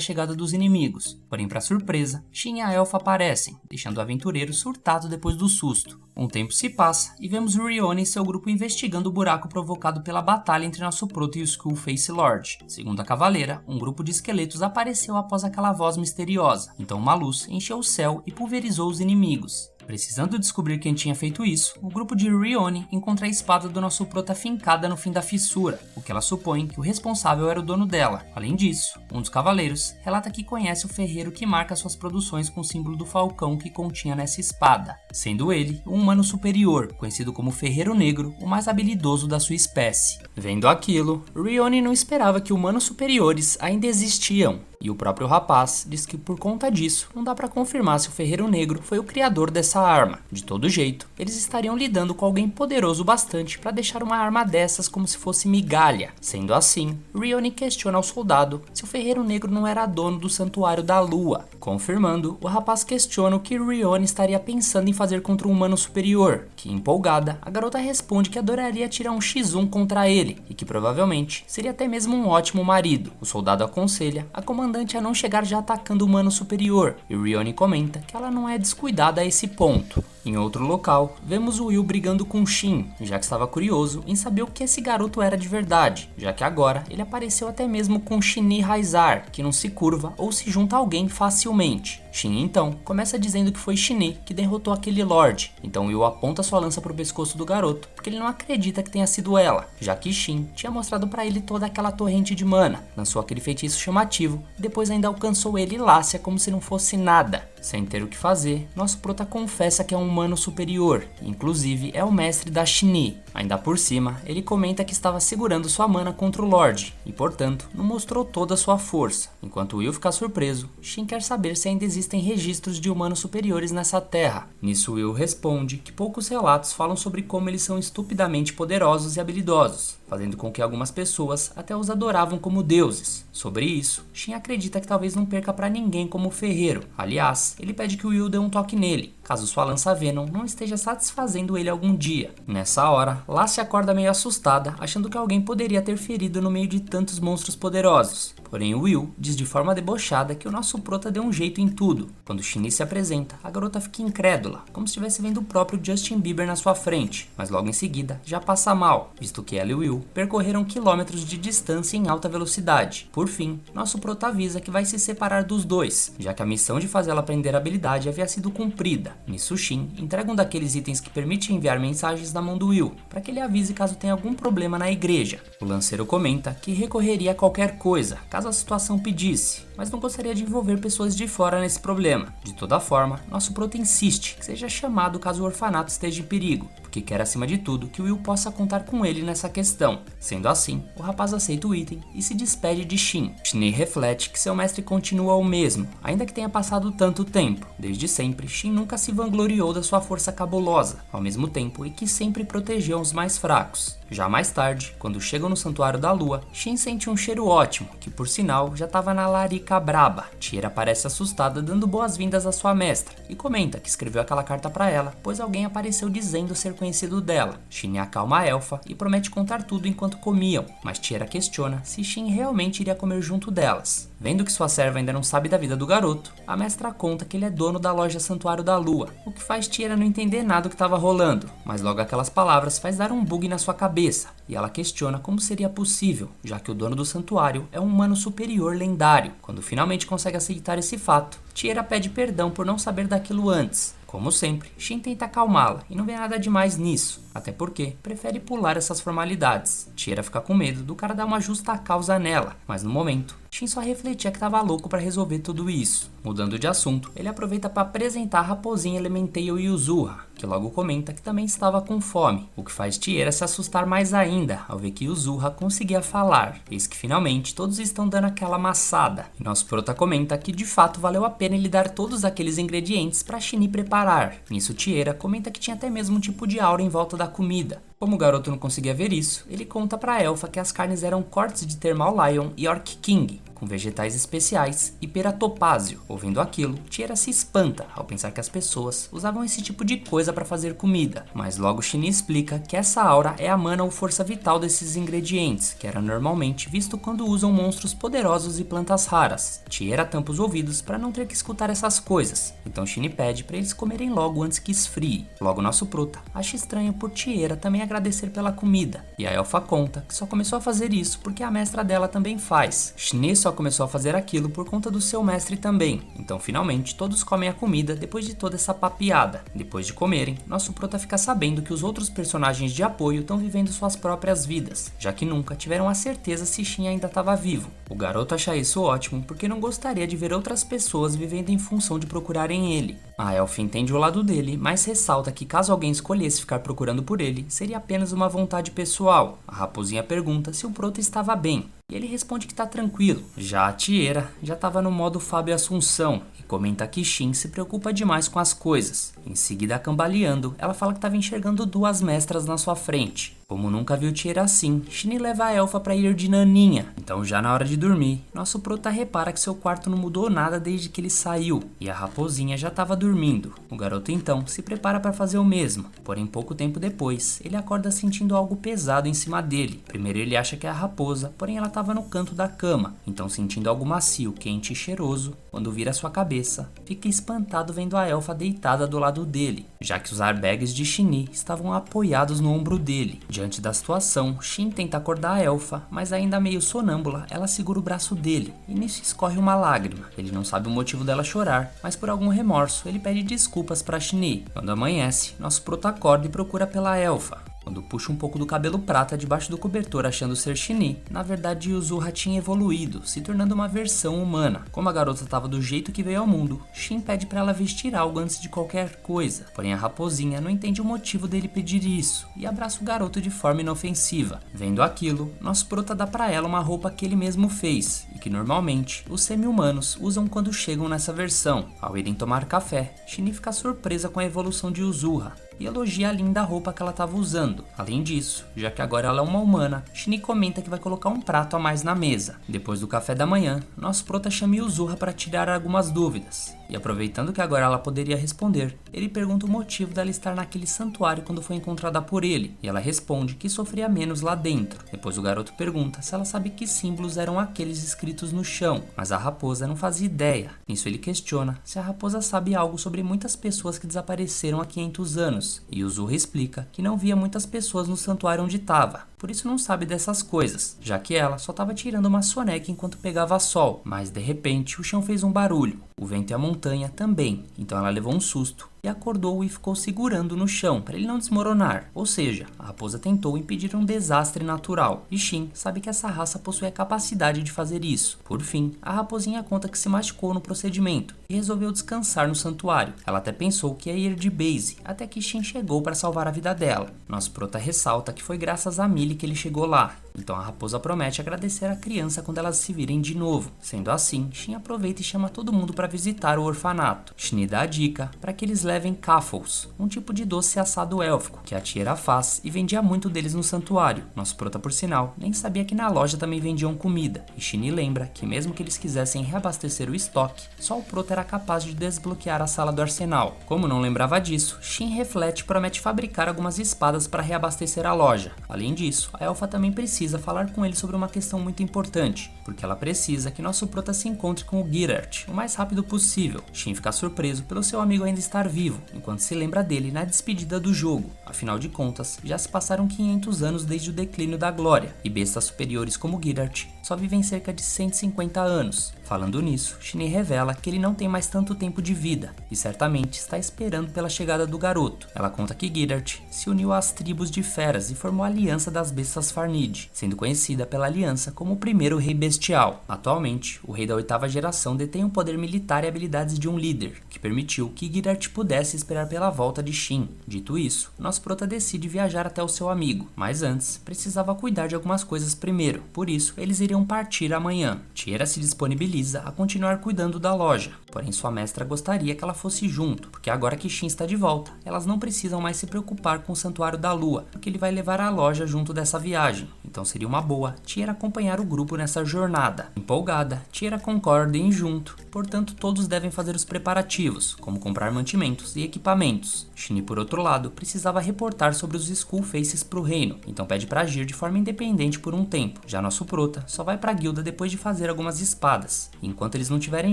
chegada dos inimigos. Porém, pra surpresa, Shin e a elfa aparecem, deixando o aventureiro surtado depois do susto. Um tempo se passa e vemos Rione e seu grupo investigando o buraco provocado pela batalha entre nosso prota e o Skullface Lord. Segundo a cavaleira, um grupo de esqueletos apareceu após aquela voz misteriosa, então uma luz encheu o céu e pulverizou os inimigos. Precisando descobrir quem tinha feito isso, o grupo de Rione encontra a espada do nosso prota fincada no fim da fissura, o que ela supõe que o responsável era o dono dela. Além disso, um dos cavaleiros relata que conhece o ferreiro que marca suas produções com o símbolo do falcão que continha nessa espada, sendo ele um humano superior, conhecido como Ferreiro Negro, o mais habilidoso da sua espécie. Vendo aquilo, Rione não esperava que humanos superiores ainda existiam. E o próprio rapaz diz que por conta disso não dá pra confirmar se o Ferreiro Negro foi o criador dessa arma. De todo jeito, eles estariam lidando com alguém poderoso bastante pra deixar uma arma dessas como se fosse migalha. Sendo assim, Rione questiona ao soldado se o Ferreiro Negro não era dono do Santuário da Lua. Confirmando, o rapaz questiona o que Rione estaria pensando em fazer contra um humano superior, que empolgada, a garota responde que adoraria tirar um X1 contra ele, e que provavelmente seria até mesmo um ótimo marido. O soldado aconselha a comandante a não chegar já atacando o humano superior, e Rione comenta que ela não é descuidada a esse ponto. Em outro local, vemos o Will brigando com Shin, já que estava curioso em saber o que esse garoto era de verdade, já que agora ele apareceu até mesmo com Shinny Raizar, que não se curva ou se junta a alguém facilmente. Shin então começa dizendo que foi Shinny que derrotou aquele Lorde, então Will aponta sua lança pro pescoço do garoto, porque ele não acredita que tenha sido ela, já que Shin tinha mostrado pra ele toda aquela torrente de mana, lançou aquele feitiço chamativo e depois ainda alcançou ele e Lácia como se não fosse nada. Sem ter o que fazer, nosso prota confessa que é um humano superior, inclusive é o mestre da Shinny. Ainda por cima, ele comenta que estava segurando sua mana contra o Lorde, e portanto, não mostrou toda a sua força. Enquanto Will fica surpreso, Shin quer saber se ainda existem registros de humanos superiores nessa terra. Nisso Will responde que poucos relatos falam sobre como eles são estupidamente poderosos e habilidosos, fazendo com que algumas pessoas até os adoravam como deuses. Sobre isso, Shin acredita que talvez não perca pra ninguém como o ferreiro. Aliás, ele pede que o Will dê um toque nele, caso sua lança Venom não esteja satisfazendo ele algum dia. Nessa hora, Lácia acorda meio assustada, achando que alguém poderia ter ferido no meio de tantos monstros poderosos. Porém, o Will diz de forma debochada que o nosso prota deu um jeito em tudo. Quando Shinny se apresenta, a garota fica incrédula, como se estivesse vendo o próprio Justin Bieber na sua frente, mas logo em seguida já passa mal, visto que ela e Will percorreram quilômetros de distância em alta velocidade. Por fim, nosso prota avisa que vai se separar dos dois, já que a missão de fazê-la aprender a habilidade havia sido cumprida. Nisso, Shin entrega um daqueles itens que permite enviar mensagens na mão do Will, para que ele avise caso tenha algum problema na igreja. O lanceiro comenta que recorreria a qualquer coisa, caso a situação pedisse, mas não gostaria de envolver pessoas de fora nesse problema. De toda forma, nosso prota insiste que seja chamado caso o orfanato esteja em perigo, porque quer acima de tudo que Will possa contar com ele nessa questão. Sendo assim, o rapaz aceita o item e se despede de Shin. Shin reflete que seu mestre continua o mesmo, ainda que tenha passado tanto tempo. Desde sempre, Shin nunca se vangloriou da sua força cabulosa, ao mesmo tempo e que sempre protegeu os mais fracos. Já mais tarde, quando chegam no Santuário da Lua, Shin sente um cheiro ótimo, que por sinal já estava na larica braba. Tira parece assustada dando boas-vindas à sua mestra, e comenta que escreveu aquela carta para ela, pois alguém apareceu dizendo ser conhecido desconhecido dela. Shin acalma a elfa e promete contar tudo enquanto comiam, mas Tiera questiona se Shin realmente iria comer junto delas. Vendo que sua serva ainda não sabe da vida do garoto, a mestra conta que ele é dono da loja Santuário da Lua, o que faz Tiera não entender nada do que estava rolando, mas logo aquelas palavras faz dar um bug na sua cabeça, e ela questiona como seria possível, já que o dono do santuário é um humano superior lendário. Quando finalmente consegue aceitar esse fato, Tiera pede perdão por não saber daquilo antes. Como sempre, Shin tenta acalmá-la e não vê nada demais nisso, até porque prefere pular essas formalidades. Tiera fica com medo do cara dar uma justa causa nela, mas no momento, Shin só refletia que tava louco para resolver tudo isso. Mudando de assunto, ele aproveita para apresentar a raposinha Elementeio Yuzuha, que logo comenta que também estava com fome, o que faz Tiera se assustar mais ainda ao ver que Yuzuha conseguia falar. Eis que finalmente todos estão dando aquela amassada, e nosso prota comenta que de fato valeu a pena ele dar todos aqueles ingredientes para Shin preparar. Nisso Tiera comenta que tinha até mesmo um tipo de aura em volta da comida. Como o garoto não conseguia ver isso, ele conta pra elfa que as carnes eram cortes de Thermal Lion e Orc King, com vegetais especiais e pera topázio. Ouvindo aquilo, Tiera se espanta ao pensar que as pessoas usavam esse tipo de coisa para fazer comida, mas logo Shin explica que essa aura é a mana ou força vital desses ingredientes, que era normalmente visto quando usam monstros poderosos e plantas raras. Tiera tampa os ouvidos para não ter que escutar essas coisas, então Shin pede para eles comerem logo antes que esfrie. Logo nosso prota acha estranho por Tiera também agradecer pela comida, e a elfa conta que só começou a fazer isso porque a mestra dela também faz. Shin só começou a fazer aquilo por conta do seu mestre também. Então finalmente todos comem a comida depois de toda essa papiada. Depois de comerem, nosso prota fica sabendo que os outros personagens de apoio estão vivendo suas próprias vidas, já que nunca tiveram a certeza se Shin ainda estava vivo. O garoto acha isso ótimo porque não gostaria de ver outras pessoas vivendo em função de procurarem ele. A elfa entende o lado dele, mas ressalta que caso alguém escolhesse ficar procurando por ele, seria apenas uma vontade pessoal. A raposinha pergunta se o prota estava bem, e ele responde que tá tranquilo. Já a Tiera já estava no modo Fábio Assunção e comenta que Shin se preocupa demais com as coisas. Em seguida, cambaleando, ela fala que estava enxergando duas mestras na sua frente. Como nunca viu Tiera assim, Shin leva a elfa para ir de naninha. Então já na hora de dormir, nosso prota repara que seu quarto não mudou nada desde que ele saiu, e a raposinha já estava dormindo. O garoto então se prepara para fazer o mesmo, porém pouco tempo depois, ele acorda sentindo algo pesado em cima dele. Primeiro ele acha que é a raposa, porém ela estava no canto da cama, então sentindo algo macio, quente e cheiroso, quando vira sua cabeça, fica espantado vendo a elfa deitada do lado dele, já que os airbags de Shin estavam apoiados no ombro dele. Diante da situação, Shin tenta acordar a elfa, mas ainda meio sonâmbula, ela segura o braço dele, e nisso escorre uma lágrima. Ele não sabe o motivo dela chorar, mas por algum remorso, ele pede desculpas para Shin. Quando amanhece, nosso prota acorda e procura pela elfa. Quando puxa um pouco do cabelo prata debaixo do cobertor achando ser Shin, na verdade Yuzuha tinha evoluído, se tornando uma versão humana. Como a garota estava do jeito que veio ao mundo, Shin pede para ela vestir algo antes de qualquer coisa. Porém a raposinha não entende o motivo dele pedir isso, e abraça o garoto de forma inofensiva. Vendo aquilo, nosso prota dá para ela uma roupa que ele mesmo fez, e que normalmente os semi-humanos usam quando chegam nessa versão. Ao irem tomar café, Shin fica surpresa com a evolução de Yuzuha, e elogia a linda roupa que ela estava usando. Além disso, já que agora ela é uma humana, Shin comenta que vai colocar um prato a mais na mesa. Depois do café da manhã, nosso prota chama Yuzuha para tirar algumas dúvidas. E aproveitando que agora ela poderia responder, ele pergunta o motivo dela estar naquele santuário quando foi encontrada por ele, e ela responde que sofria menos lá dentro. Depois o garoto pergunta se ela sabe que símbolos eram aqueles escritos no chão, mas a raposa não fazia ideia. Nisso ele questiona se a raposa sabe algo sobre muitas pessoas que desapareceram há 500 anos, e Yuzuha explica que não via muitas pessoas no santuário onde estava, por isso não sabe dessas coisas, já que ela só estava tirando uma soneca enquanto pegava sol, mas de repente o chão fez um barulho, o vento e a montanha também, então ela levou um susto e acordou e ficou segurando no chão para ele não desmoronar, ou seja, a raposa tentou impedir um desastre natural, e Shin sabe que essa raça possui a capacidade de fazer isso. Por fim, a raposinha conta que se machucou no procedimento e resolveu descansar no santuário. Ela até pensou que ia ir de base, até que Shin chegou para salvar a vida dela. Nosso prota ressalta que foi graças a Millie que ele chegou lá, Então a raposa promete agradecer a criança quando elas se virem de novo. Sendo assim, Shin aproveita e chama todo mundo para visitar o orfanato. Shin dá a dica para que eles levem Kaffles, um tipo de doce assado élfico, que a Tiera faz e vendia muito deles no santuário. Nosso prota, por sinal, nem sabia que na loja também vendiam comida. E Shin lembra que mesmo que eles quisessem reabastecer o estoque, só o prota era capaz de desbloquear a sala do arsenal. Como não lembrava disso, Shin reflete e promete fabricar algumas espadas para reabastecer a loja. Além disso, a elfa também precisa falar com ele sobre uma questão muito importante, porque ela precisa que nosso prota se encontre com o Gyrart o mais rápido possível. Shin fica surpreso pelo seu amigo ainda estar vivo, enquanto se lembra dele na despedida do jogo. Afinal de contas, já se passaram 500 anos desde o declínio da glória, e bestas superiores como Gyrart só vivem cerca de 150 anos. Falando nisso, Shin revela que ele não tem mais tanto tempo de vida, e certamente está esperando pela chegada do garoto. Ela conta que Gyrart se uniu às tribos de feras e formou a Aliança das Bestas Farnid, sendo conhecida pela aliança como o primeiro rei bestial. Atualmente, o rei da 8ª geração detém o poder militar e habilidades de um líder, que permitiu que Gyrart pudesse esperar pela volta de Shin. Dito isso, nosso prota decide viajar até o seu amigo, mas antes, precisava cuidar de algumas coisas primeiro, por isso eles iriam partir amanhã. Tiera se disponibiliza a continuar cuidando da loja, porém sua mestra gostaria que ela fosse junto, porque agora que Shin está de volta, elas não precisam mais se preocupar com o Santuário da Lua, porque ele vai levar a loja junto dessa viagem, então seria uma boa Tiera acompanhar o grupo nessa jornada. Empolgada, Tiera concorda em ir junto, portanto todos devem fazer os preparativos, como comprar mantimentos e equipamentos. Shin, por outro lado, precisava reportar sobre os Skull Faces para o reino, então pede para agir de forma independente por um tempo. Já nosso prota só vai para a guilda depois de fazer algumas espadas. Enquanto eles não estiverem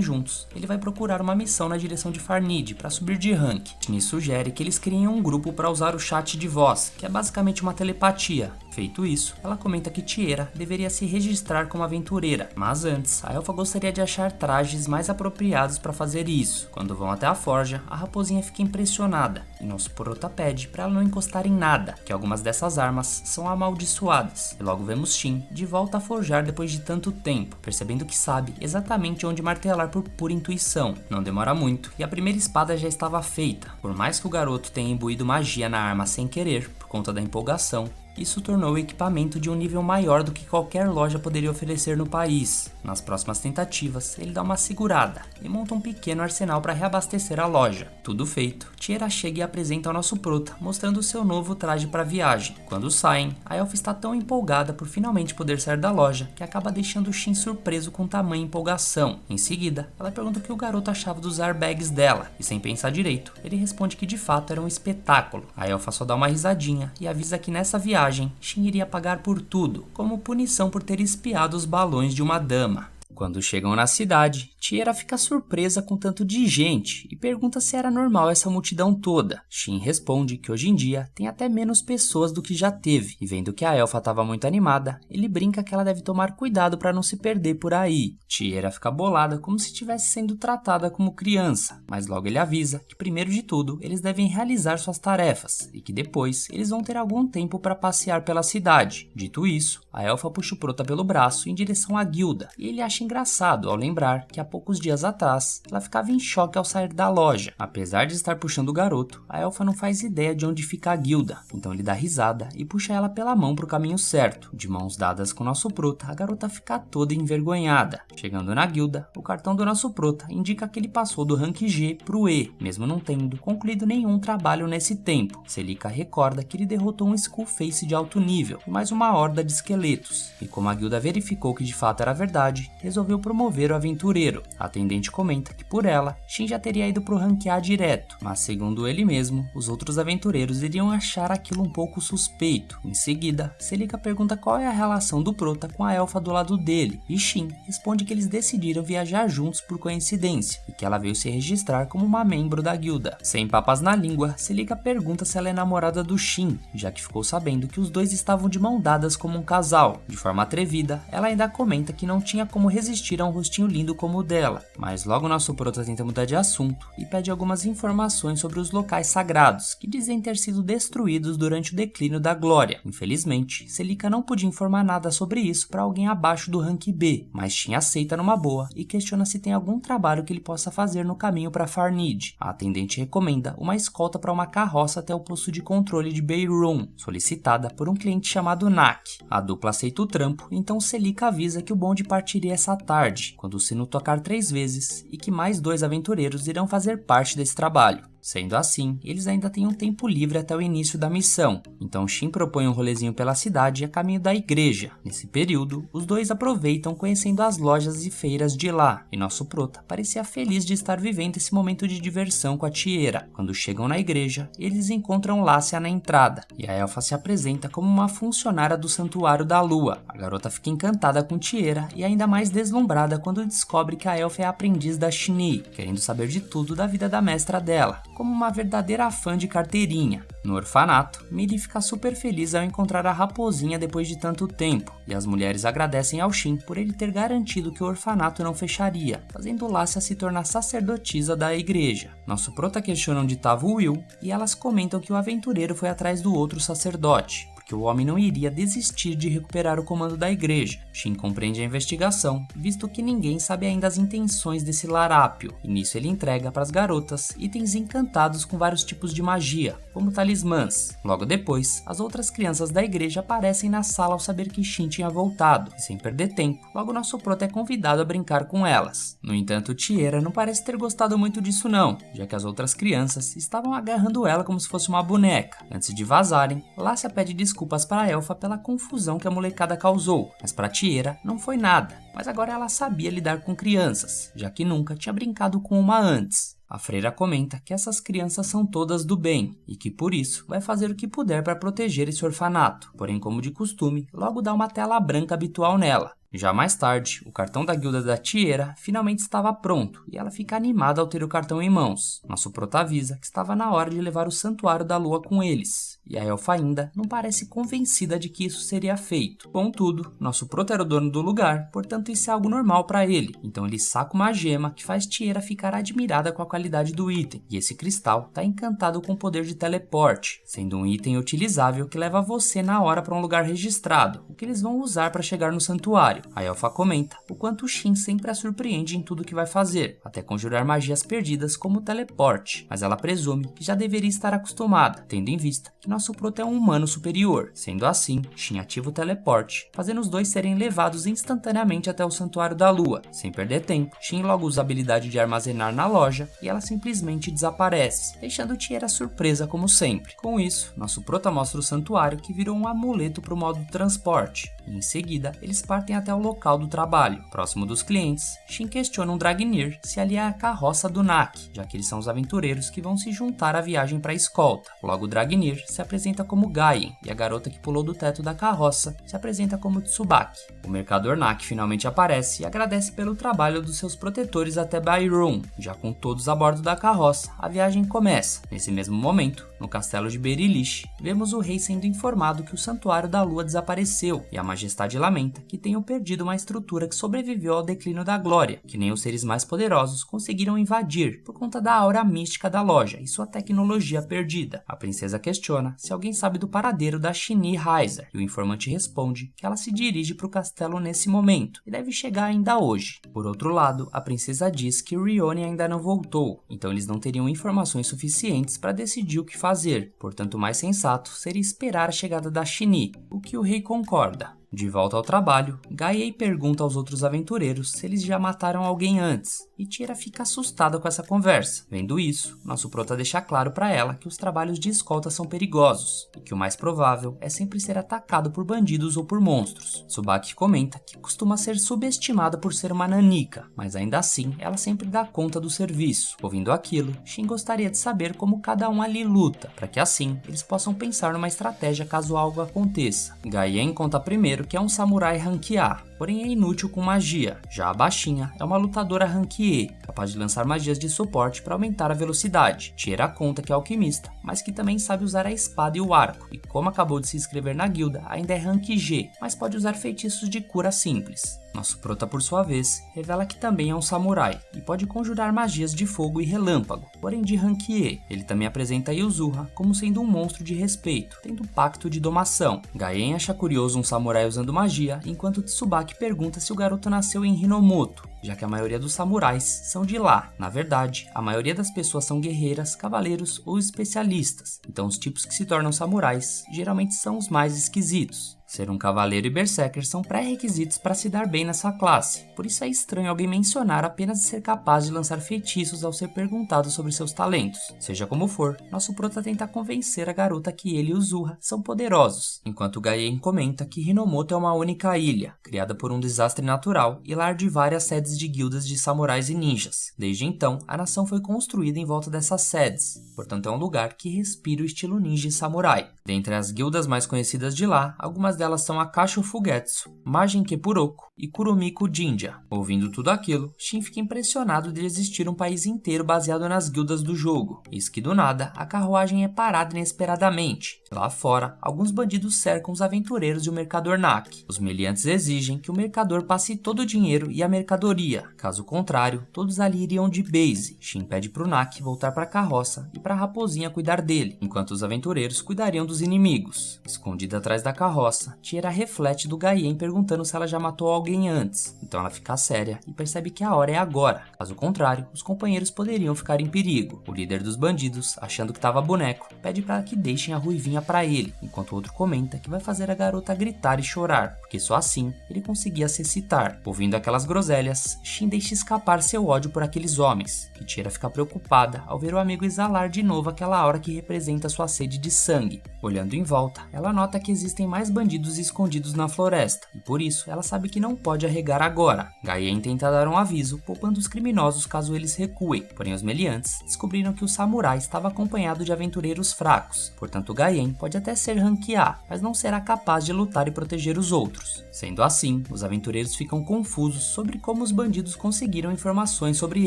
juntos, ele vai procurar uma missão na direção de Farnid para subir de rank. Shin sugere que eles criem um grupo para usar o chat de voz, que é basicamente uma telepatia. Feito isso, ela comenta que Tiera deveria se registrar como aventureira, mas antes, a elfa gostaria de achar trajes mais apropriados para fazer isso. Quando vão até a forja, a raposinha fica impressionada, e nosso prota pede para ela não encostar em nada, que algumas dessas armas são amaldiçoadas. E logo vemos Shin de volta a forjar depois de tanto tempo, percebendo que sabe exatamente onde martelar por pura intuição. Não demora muito, e a primeira espada já estava feita. Por mais que o garoto tenha imbuído magia na arma sem querer, por conta da empolgação, isso tornou o equipamento de um nível maior do que qualquer loja poderia oferecer no país. Nas próximas tentativas, ele dá uma segurada e monta um pequeno arsenal para reabastecer a loja. Tudo feito, Tiera chega e apresenta ao nosso prota, mostrando seu novo traje para a viagem. Quando saem, a elfa está tão empolgada por finalmente poder sair da loja que acaba deixando Shin surpreso com tamanha empolgação. Em seguida, ela pergunta o que o garoto achava dos airbags dela, e sem pensar direito, ele responde que de fato era um espetáculo. A elfa só dá uma risadinha e avisa que nessa viagem Shin iria pagar por tudo, como punição por ter espiado os balões de uma dama. Quando chegam na cidade, Tiera fica surpresa com tanto de gente e pergunta se era normal essa multidão toda. Shin responde que hoje em dia tem até menos pessoas do que já teve, e vendo que a elfa estava muito animada, ele brinca que ela deve tomar cuidado para não se perder por aí. Tiera fica bolada como se estivesse sendo tratada como criança, mas logo ele avisa que primeiro de tudo eles devem realizar suas tarefas e que depois eles vão ter algum tempo para passear pela cidade. Dito isso, a elfa puxa o prota pelo braço em direção à guilda, e ele acha engraçado ao lembrar que há poucos dias atrás ela ficava em choque ao sair da loja. Apesar de estar puxando o garoto, a elfa não faz ideia de onde fica a guilda, então ele dá risada e puxa ela pela mão para o caminho certo. De mãos dadas com nosso prota, a garota fica toda envergonhada. Chegando na guilda, o cartão do nosso prota indica que ele passou do rank G pro E, mesmo não tendo concluído nenhum trabalho nesse tempo. Celica recorda que ele derrotou um Skull Face de alto nível e mais uma horda de esqueletos, e como a guilda verificou que de fato era verdade, resolveu promover o aventureiro. A atendente comenta que por ela, Shin já teria ido pro rank A direto, mas segundo ele mesmo, os outros aventureiros iriam achar aquilo um pouco suspeito. Em seguida, Celica pergunta qual é a relação do prota com a elfa do lado dele, e Shin responde que eles decidiram viajar juntos por coincidência, e que ela veio se registrar como uma membro da guilda. Sem papas na língua, Celica pergunta se ela é namorada do Shin, já que ficou sabendo que os dois estavam de mão dadas como um casal. De forma atrevida, ela ainda comenta que não tinha como resistir resistir a um rostinho lindo como o dela. Mas logo nosso prota tenta mudar de assunto e pede algumas informações sobre os locais sagrados, que dizem ter sido destruídos durante o declínio da glória. Infelizmente, Celica não podia informar nada sobre isso para alguém abaixo do rank B, mas Shin aceita numa boa e questiona se tem algum trabalho que ele possa fazer no caminho para Farnid. A atendente recomenda uma escolta para uma carroça até o posto de controle de Beirum, solicitada por um cliente chamado Nak. A dupla aceita o trampo, então Celica avisa que o bonde partiria essa tarde, quando o sino tocar 3 vezes, e que mais 2 aventureiros irão fazer parte desse trabalho. Sendo assim, eles ainda têm um tempo livre até o início da missão, então Shin propõe um rolezinho pela cidade a caminho da igreja. Nesse período, os dois aproveitam conhecendo as lojas e feiras de lá, e nosso prota parecia feliz de estar vivendo esse momento de diversão com a Tiera. Quando chegam na igreja, eles encontram Lácia na entrada, e a elfa se apresenta como uma funcionária do Santuário da Lua. A garota fica encantada com Tiera e ainda mais deslumbrada quando descobre que a elfa é a aprendiz da Shinee, querendo saber de tudo da vida da mestra dela, como uma verdadeira fã de carteirinha. No orfanato, Millie fica super feliz ao encontrar a raposinha depois de tanto tempo, e as mulheres agradecem ao Shin por ele ter garantido que o orfanato não fecharia, fazendo Lácia se tornar sacerdotisa da igreja. Nosso prota questiona onde estava o Will, e elas comentam que o aventureiro foi atrás do outro sacerdote, porque o homem não iria desistir de recuperar o comando da igreja. Shin compreende a investigação, visto que ninguém sabe ainda as intenções desse larápio, e nisso ele entrega para as garotas itens encantados com vários tipos de magia, como talismãs. Logo depois, as outras crianças da igreja aparecem na sala ao saber que Shin tinha voltado, e sem perder tempo, logo nosso prota é convidado a brincar com elas. No entanto, Tiera não parece ter gostado muito disso não, já que as outras crianças estavam agarrando ela como se fosse uma boneca. Antes de vazarem, Lácia pede desculpas para a elfa pela confusão que a molecada causou, mas para Tiera não foi nada, mas agora ela sabia lidar com crianças, já que nunca tinha brincado com uma antes. A freira comenta que essas crianças são todas do bem e que por isso vai fazer o que puder para proteger esse orfanato, porém como de costume, logo dá uma tela branca habitual nela. Já mais tarde, o cartão da guilda da Tiera finalmente estava pronto e ela fica animada ao ter o cartão em mãos. Nosso prota avisa que estava na hora de levar o Santuário da Lua com eles, e a elfa ainda não parece convencida de que isso seria feito. Contudo, nosso prota era o dono do lugar, portanto isso é algo normal para ele, então ele saca uma gema que faz Tiera ficar admirada com a qualidade do item, e esse cristal está encantado com o poder de teleporte, sendo um item utilizável que leva você na hora para um lugar registrado, o que eles vão usar para chegar no santuário. A elfa comenta o quanto Shin sempre a surpreende em tudo que vai fazer, até conjurar magias perdidas como o teleporte, mas ela presume que já deveria estar acostumada, tendo em vista que nosso prota é um humano superior. Sendo assim, Shin ativa o teleporte, fazendo os dois serem levados instantaneamente até o Santuário da Lua. Sem perder tempo, Shin logo usa a habilidade de armazenar na loja e ela simplesmente desaparece, deixando Tiera surpresa como sempre. Com isso, nosso prota mostra o santuário que virou um amuleto para o modo transporte, e em seguida eles partem até o local do trabalho. Próximo dos clientes, Shin questiona um Dragnir se ali é a carroça do Nak, já que eles são os aventureiros que vão se juntar à viagem para a escolta. Logo Dragnir se apresenta como Gaien e a garota que pulou do teto da carroça se apresenta como Tsubaki. O mercador Nak finalmente aparece e agradece pelo trabalho dos seus protetores até Beirum. Já com todos a bordo da carroça, a viagem começa. Nesse mesmo momento, no castelo de Berilish, vemos o rei sendo informado que o Santuário da Lua desapareceu e a majestade lamenta que tenham perdido uma estrutura que sobreviveu ao declínio da glória, que nem os seres mais poderosos conseguiram invadir por conta da aura mística da loja e sua tecnologia perdida. A princesa questiona se alguém sabe do paradeiro da Shinee Heiser e o informante responde que ela se dirige para o castelo nesse momento e deve chegar ainda hoje. Por outro lado, a princesa diz que Rione ainda não voltou, então eles não teriam informações suficientes para decidir o que fazer, portanto o mais sensato seria esperar a chegada da Shinee, o que o rei concorda. De volta ao trabalho, Gaiei pergunta aos outros aventureiros se eles já mataram alguém antes, e Tiera fica assustada com essa conversa. Vendo isso, nosso prota deixa claro para ela que os trabalhos de escolta são perigosos, e que o mais provável é sempre ser atacado por bandidos ou por monstros. Tsubaki comenta que costuma ser subestimada por ser uma nanica, mas ainda assim ela sempre dá conta do serviço. Ouvindo aquilo, Shin gostaria de saber como cada um ali luta, para que assim eles possam pensar numa estratégia caso algo aconteça. Gaien conta primeiro que é um samurai rank A, porém é inútil com magia. Já a baixinha é uma lutadora rank E, capaz de lançar magias de suporte para aumentar a velocidade. Tiera conta que é alquimista, mas que também sabe usar a espada e o arco, e como acabou de se inscrever na guilda, ainda é rank G, mas pode usar feitiços de cura simples. Nosso prota, por sua vez, revela que também é um samurai e pode conjurar magias de fogo e relâmpago, porém de rank E. Ele também apresenta Yuzuha como sendo um monstro de respeito, tendo pacto de domação. Gaien acha curioso um samurai usando magia, enquanto Tsubaki pergunta se o garoto nasceu em Hinomoto, já que a maioria dos samurais são de lá. Na verdade, a maioria das pessoas são guerreiras, cavaleiros ou especialistas, então os tipos que se tornam samurais geralmente são os mais esquisitos. Ser um cavaleiro e berserker são pré-requisitos para se dar bem nessa classe, por isso é estranho alguém mencionar apenas de ser capaz de lançar feitiços ao ser perguntado sobre seus talentos. Seja como for, nosso prota tenta convencer a garota que ele e Yuzuha são poderosos, enquanto Gaien comenta que Hinomoto é uma única ilha, criada por um desastre natural e lar de várias sedes de guildas de samurais e ninjas. Desde então, a nação foi construída em volta dessas sedes, portanto é um lugar que respira o estilo ninja e samurai. Dentre as guildas mais conhecidas de lá, algumas delas são a Kasho Fugetsu, Majin Kepuroko e Kuromiku Jinja. Ouvindo tudo aquilo, Shin fica impressionado de existir um país inteiro baseado nas guildas do jogo. Eis que do nada, a carruagem é parada inesperadamente. Lá fora, alguns bandidos cercam os aventureiros e o mercador Naki. Os meliantes exigem que o mercador passe todo o dinheiro e a mercadoria. Caso contrário, todos ali iriam de base. Shin pede pro Naki voltar para a carroça e para a raposinha cuidar dele, enquanto os aventureiros cuidariam dos inimigos. Escondida atrás da carroça, Tiera reflete do Gaien perguntando se ela já matou alguém antes. Então ela fica séria e percebe que a hora é agora. Caso contrário, os companheiros poderiam ficar em perigo. O líder dos bandidos, achando que tava boneco, pede para que deixem a ruivinha para ele, enquanto o outro comenta que vai fazer a garota gritar e chorar, porque só assim ele conseguia se excitar. Ouvindo aquelas groselhas, Shin deixa escapar seu ódio por aqueles homens, e Tiera fica preocupada ao ver o amigo exalar de novo aquela aura que representa sua sede de sangue. Olhando em volta, ela nota que existem mais bandidos escondidos na floresta, e por isso ela sabe que não pode arregar agora. Gaien tenta dar um aviso, poupando os criminosos caso eles recuem, porém os meliantes descobriram que o samurai estava acompanhado de aventureiros fracos, portanto Gaien pode até ser rank A, mas não será capaz de lutar e proteger os outros. Sendo assim, os aventureiros ficam confusos sobre como os bandidos conseguiram informações sobre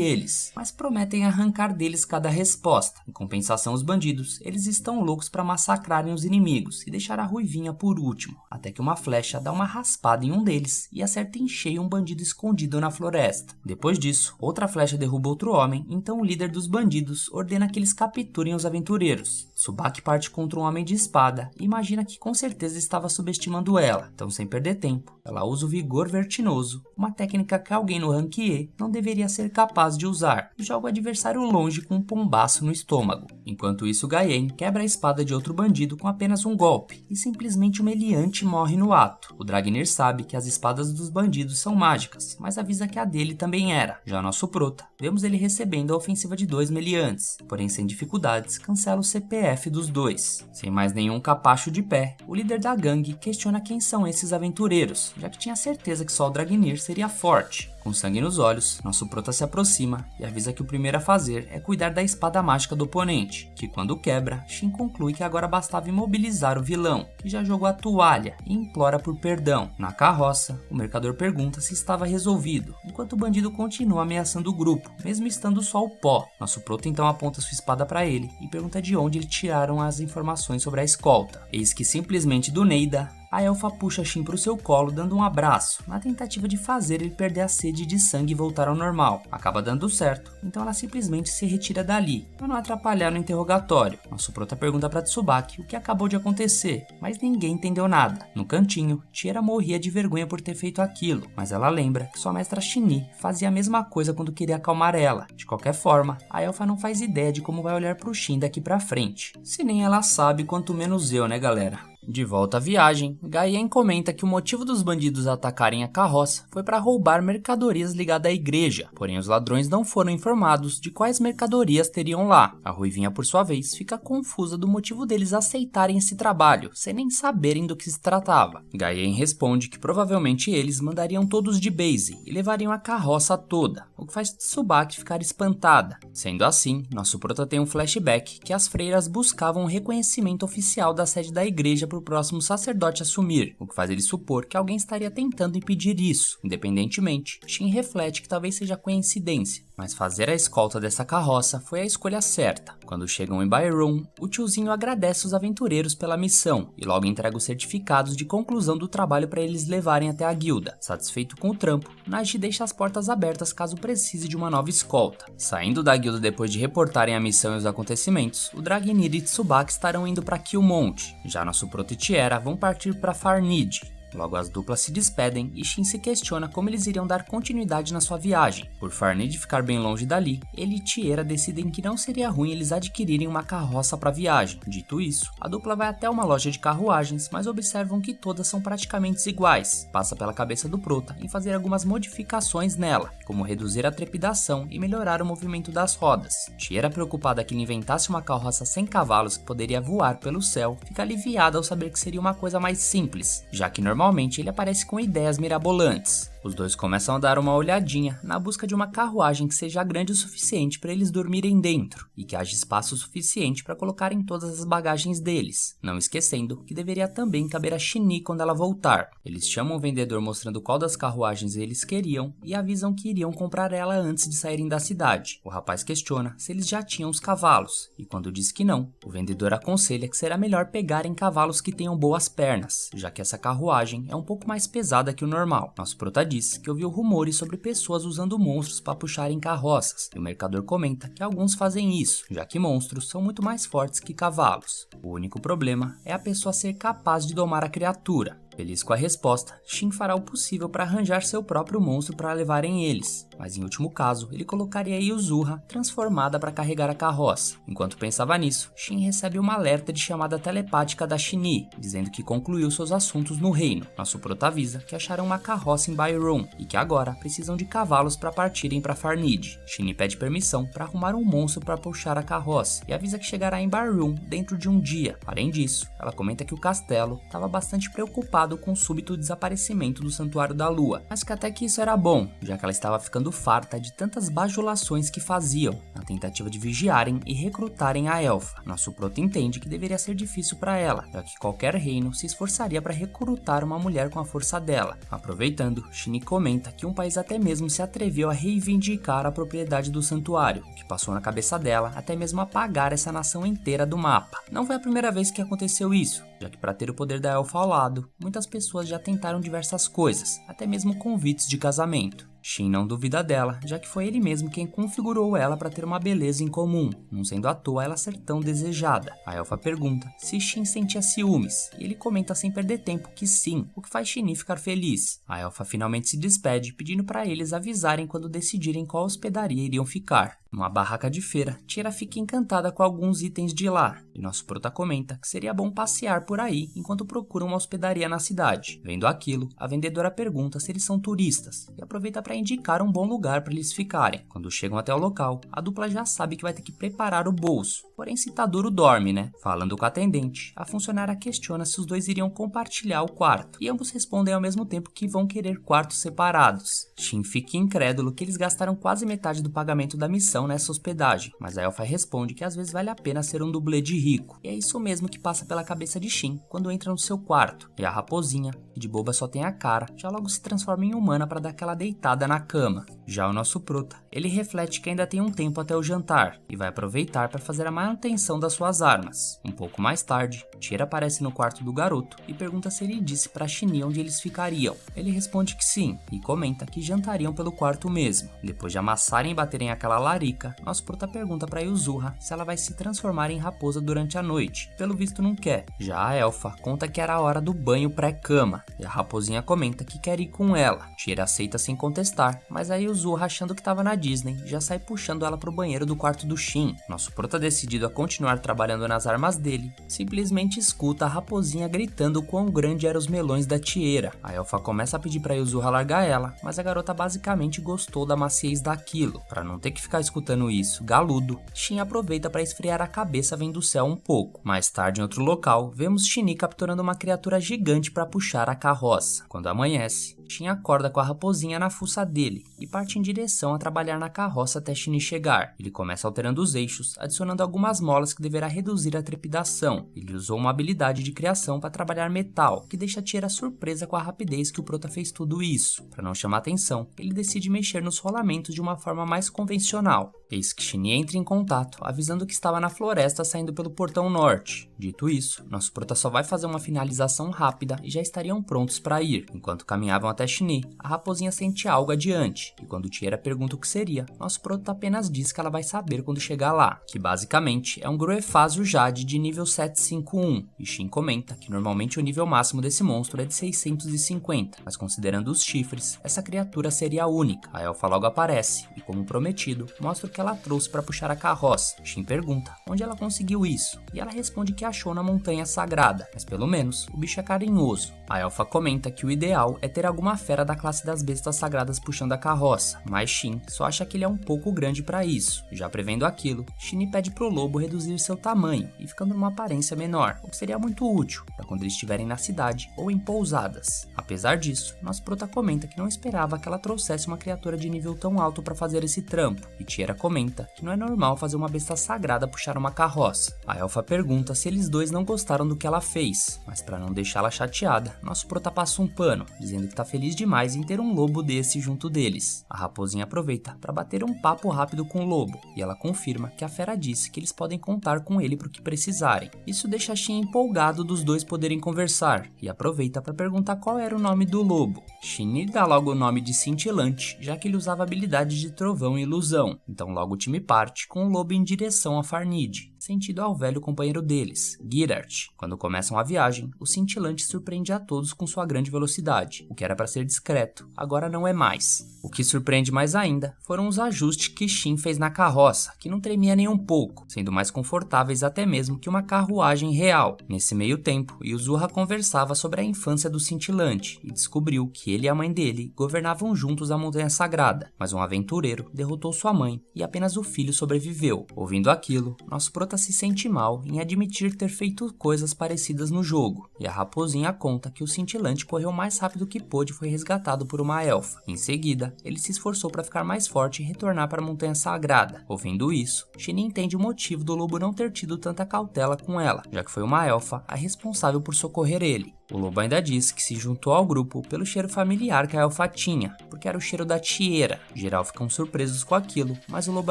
eles, mas prometem arrancar deles cada resposta. Em compensação, os bandidos, eles estão loucos para massacrarem os inimigos e deixar a ruivinha por último, até que uma flecha dá uma raspada em um deles e acerta em cheio um bandido escondido na floresta. Depois disso, outra flecha derruba outro homem, então o líder dos bandidos ordena que eles capturem os aventureiros. Tsubaki parte contra um homem de espada e imagina que com certeza estava subestimando ela, então sem perder tempo, ela usa o vigor vertiginoso, uma técnica que alguém no rank E não deveria ser capaz de usar, e joga o adversário longe com um pombaço no estômago. Enquanto isso, Gaien quebra a espada de outro bandido com apenas um golpe, e simplesmente o meliante morre no ato. O Dragnir sabe que as espadas dos bandidos são mágicas, mas avisa que a dele também era. Já nosso prota, vemos ele recebendo a ofensiva de dois meliantes, porém sem dificuldades, cancela o CPF dos dois. Sem mais nenhum capacho de pé, o líder da gangue questiona quem são esses aventureiros, já que tinha certeza que só o Dragnir seria forte. Com sangue nos olhos, nosso prota se aproxima e avisa que o primeiro a fazer é cuidar da espada mágica do oponente, que quando quebra, Shin conclui que agora bastava imobilizar o vilão, que já jogou a toalha e implora por perdão. Na carroça, o mercador pergunta se estava resolvido, enquanto o bandido continua ameaçando o grupo, mesmo estando só o pó. Nosso prota então aponta sua espada para ele e pergunta de onde eles tiraram as informações sobre a escolta. Eis que simplesmente do Neida, a elfa puxa Shin para o seu colo dando um abraço, na tentativa de fazer ele perder a sede de sangue e voltar ao normal. Acaba dando certo, então ela simplesmente se retira dali, para não atrapalhar no interrogatório. Nosso prota pergunta para Tsubaki o que acabou de acontecer, mas ninguém entendeu nada. No cantinho, Tiera morria de vergonha por ter feito aquilo, mas ela lembra que sua mestra Shini fazia a mesma coisa quando queria acalmar ela. De qualquer forma, a elfa não faz ideia de como vai olhar pro Shin daqui pra frente. Se nem ela sabe, quanto menos eu, né, galera? De volta à viagem, Gaien comenta que o motivo dos bandidos atacarem a carroça foi para roubar mercadorias ligadas à igreja, porém os ladrões não foram informados de quais mercadorias teriam lá. A ruivinha, por sua vez, fica confusa do motivo deles aceitarem esse trabalho, sem nem saberem do que se tratava. Gaien responde que provavelmente eles mandariam todos de base e levariam a carroça toda, o que faz Tsubaki ficar espantada. Sendo assim, nosso prota tem um flashback que as freiras buscavam o reconhecimento oficial da sede da igreja para o próximo sacerdote assumir, o que faz ele supor que alguém estaria tentando impedir isso. Independentemente, Shin reflete que talvez seja coincidência, Mas fazer a escolta dessa carroça foi a escolha certa. Quando chegam em Byron, o tiozinho agradece os aventureiros pela missão e logo entrega os certificados de conclusão do trabalho para eles levarem até a guilda. Satisfeito com o trampo, Naji deixa as portas abertas caso precise de uma nova escolta. Saindo da guilda depois de reportarem a missão e os acontecimentos, o Dragnir e Tsubaki estarão indo para Killmont. Já nosso Prota e Tiera vão partir para Farnid. Logo as duplas se despedem e Shin se questiona como eles iriam dar continuidade na sua viagem. Por Farnid ficar bem longe dali, ele e Tiera decidem que não seria ruim eles adquirirem uma carroça para a viagem. Dito isso, a dupla vai até uma loja de carruagens, mas observam que todas são praticamente iguais. Passa pela cabeça do Prota em fazer algumas modificações nela, como reduzir a trepidação e melhorar o movimento das rodas. Tiera, preocupada que ele inventasse uma carroça sem cavalos que poderia voar pelo céu, fica aliviada ao saber que seria uma coisa mais simples, já que normalmente ele aparece com ideias mirabolantes. Os dois começam a dar uma olhadinha na busca de uma carruagem que seja grande o suficiente para eles dormirem dentro e que haja espaço suficiente para colocarem todas as bagagens deles, não esquecendo que deveria também caber a Shinny quando ela voltar. Eles chamam o vendedor mostrando qual das carruagens eles queriam e avisam que iriam comprar ela antes de saírem da cidade. O rapaz questiona se eles já tinham os cavalos e quando diz que não, o vendedor aconselha que será melhor pegarem cavalos que tenham boas pernas, já que essa carruagem é um pouco mais pesada que o normal. Nosso prota diz que ouviu rumores sobre pessoas usando monstros para puxarem carroças, e o mercador comenta que alguns fazem isso, já que monstros são muito mais fortes que cavalos. O único problema é a pessoa ser capaz de domar a criatura. Feliz com a resposta, Shin fará o possível para arranjar seu próprio monstro para levarem eles, mas em último caso, ele colocaria Yuzuha transformada para carregar a carroça. Enquanto pensava nisso, Shin recebe uma alerta de chamada telepática da Shinny, dizendo que concluiu seus assuntos no reino. Nosso prota avisa que acharam uma carroça em Byron e que agora precisam de cavalos para partirem para Farnid. Shinny pede permissão para arrumar um monstro para puxar a carroça e avisa que chegará em Byron dentro de um dia. Além disso, ela comenta que o castelo estava bastante preocupado com o súbito desaparecimento do Santuário da Lua, mas que até que isso era bom, já que ela estava ficando farta de tantas bajulações que faziam, na tentativa de vigiarem e recrutarem a elfa. Nosso prota entende que deveria ser difícil para ela, já que qualquer reino se esforçaria para recrutar uma mulher com a força dela. Aproveitando, Shinny comenta que um país até mesmo se atreveu a reivindicar a propriedade do santuário, o que passou na cabeça dela até mesmo apagar essa nação inteira do mapa. Não foi a primeira vez que aconteceu isso, já que para ter o poder da elfa ao lado, muitas pessoas já tentaram diversas coisas, até mesmo convites de casamento. Shin não duvida dela, já que foi ele mesmo quem configurou ela para ter uma beleza em comum, não sendo à toa ela ser tão desejada. A elfa pergunta se Shin sentia ciúmes, e ele comenta sem perder tempo que sim, o que faz Shinny ficar feliz. A elfa finalmente se despede, pedindo para eles avisarem quando decidirem qual hospedaria iriam ficar. Numa barraca de feira, Tiera fica encantada com alguns itens de lá, e nosso prota comenta que seria bom passear por aí enquanto procuram uma hospedaria na cidade. Vendo aquilo, a vendedora pergunta se eles são turistas, e aproveita para indicar um bom lugar para eles ficarem. Quando chegam até o local, a dupla já sabe que vai ter que preparar o bolso, porém se tá duro dorme, né? Falando com a atendente, a funcionária questiona se os dois iriam compartilhar o quarto, e ambos respondem ao mesmo tempo que vão querer quartos separados. Shin fica incrédulo que eles gastaram quase metade do pagamento da missão nessa hospedagem, mas a elfa responde que às vezes vale a pena ser um dublê de rico, e é isso mesmo que passa pela cabeça de Shin quando entra no seu quarto, e a raposinha, que de boba só tem a cara, já logo se transforma em humana para dar aquela deitada na cama. Já o nosso prota, ele reflete que ainda tem um tempo até o jantar, e vai aproveitar para fazer a manutenção das suas armas. Um pouco mais tarde, Tiera aparece no quarto do garoto e pergunta se ele disse para Shinny onde eles ficariam. Ele responde que sim, e comenta que jantariam pelo quarto mesmo. Depois de amassarem e baterem aquela larica, nosso prota pergunta para Yuzuha se ela vai se transformar em raposa durante a noite. Pelo visto não quer. Já a elfa conta que era a hora do banho pré-cama, e a raposinha comenta que quer ir com ela. Tiera aceita sem contestar, mas a Yuzuha, achando que estava na Disney, já sai puxando ela pro banheiro do quarto do Shin. Nosso prota, decidido a continuar trabalhando nas armas dele, simplesmente escuta a raposinha gritando o quão grande eram os melões da Tiera. A elfa começa a pedir para Yuzuha largar ela, mas a garota basicamente gostou da maciez daquilo. Para não ter que ficar escutando isso, galudo, Shin aproveita para esfriar a cabeça vendo o céu um pouco. Mais tarde, em outro local, vemos Shinny capturando uma criatura gigante para puxar a carroça. Quando amanhece, Shin acorda com a raposinha na fuça dele, e parte em direção a trabalhar na carroça até Shinny chegar. Ele começa alterando os eixos, adicionando algumas molas que deverá reduzir a trepidação. Ele usou uma habilidade de criação para trabalhar metal, que deixa Tiera surpresa com a rapidez que o prota fez tudo isso. Para não chamar atenção, ele decide mexer nos rolamentos de uma forma mais convencional. Eis que Shinny entra em contato, avisando que estava na floresta saindo pelo portão norte. Dito isso, nosso prota só vai fazer uma finalização rápida e já estariam prontos para ir. Enquanto caminhavam até Shinny, a raposinha sente algo adiante, e quando Tiera pergunta o que seria, nosso prota apenas diz que ela vai saber quando chegar lá, que basicamente é um Gruefazio Jade de nível 751, e Shin comenta que normalmente o nível máximo desse monstro é de 650, mas considerando os chifres, essa criatura seria a única. A elfa logo aparece, e como prometido, mostra o que ela trouxe para puxar a carroça. Shin pergunta onde ela conseguiu isso, e ela responde que achou na montanha sagrada, mas pelo menos o bicho é carinhoso. A elfa comenta que o ideal é ter alguma fera da classe das bestas sagradas puxando a carroça, mas Shin só acha que ele é um pouco grande para isso. Já prevendo aquilo, Shin pede pro lobo reduzir seu tamanho e ficando numa aparência menor, o que seria muito útil para quando eles estiverem na cidade ou em pousadas. Apesar disso, nosso prota comenta que não esperava que ela trouxesse uma criatura de nível tão alto para fazer esse trampo, e Tiera comenta que não é normal fazer uma besta sagrada puxar uma carroça. A elfa pergunta se eles dois não gostaram do que ela fez, mas para não deixá-la chateada, nosso prota passa um pano, dizendo que tá feliz demais em ter um lobo desse junto deles. A raposinha aproveita para bater um papo rápido com o lobo, e ela confirma que a fera disse que eles podem contar com ele pro que precisarem. Isso deixa Shin empolgado dos dois poderem conversar, e aproveita para perguntar qual era o nome do lobo. Shin dá logo o nome de Cintilante, já que ele usava habilidades de trovão e ilusão, então logo o time parte com o lobo em direção a Farnid, sentido ao velho companheiro deles, Girart. Quando começam a viagem, o Cintilante surpreende a todos com sua grande velocidade. O que era para ser discreto, agora não é mais. O que surpreende mais ainda foram os ajustes que Shin fez na carroça, que não tremia nem um pouco, sendo mais confortáveis até mesmo que uma carruagem real. Nesse meio tempo, Yuzurra conversava sobre a infância do Cintilante e descobriu que ele e a mãe dele governavam juntos a Montanha Sagrada, mas um aventureiro derrotou sua mãe e apenas o filho sobreviveu. Ouvindo aquilo, nosso prota se sente mal em admitir ter feito coisas parecidas no jogo, e a raposinha conta que o Cintilante correu mais rápido que pôde e foi resgatado por uma elfa. Em seguida, ele se esforçou para ficar mais forte e retornar para a Montanha Sagrada. Ouvindo isso, Shin entende o motivo do lobo não ter tido tanta cautela com ela, já que foi uma elfa a responsável por socorrer ele. O lobo ainda diz que se juntou ao grupo pelo cheiro familiar que a elfa tinha, porque era o cheiro da Tiera. Geral ficam surpresos com aquilo, mas o lobo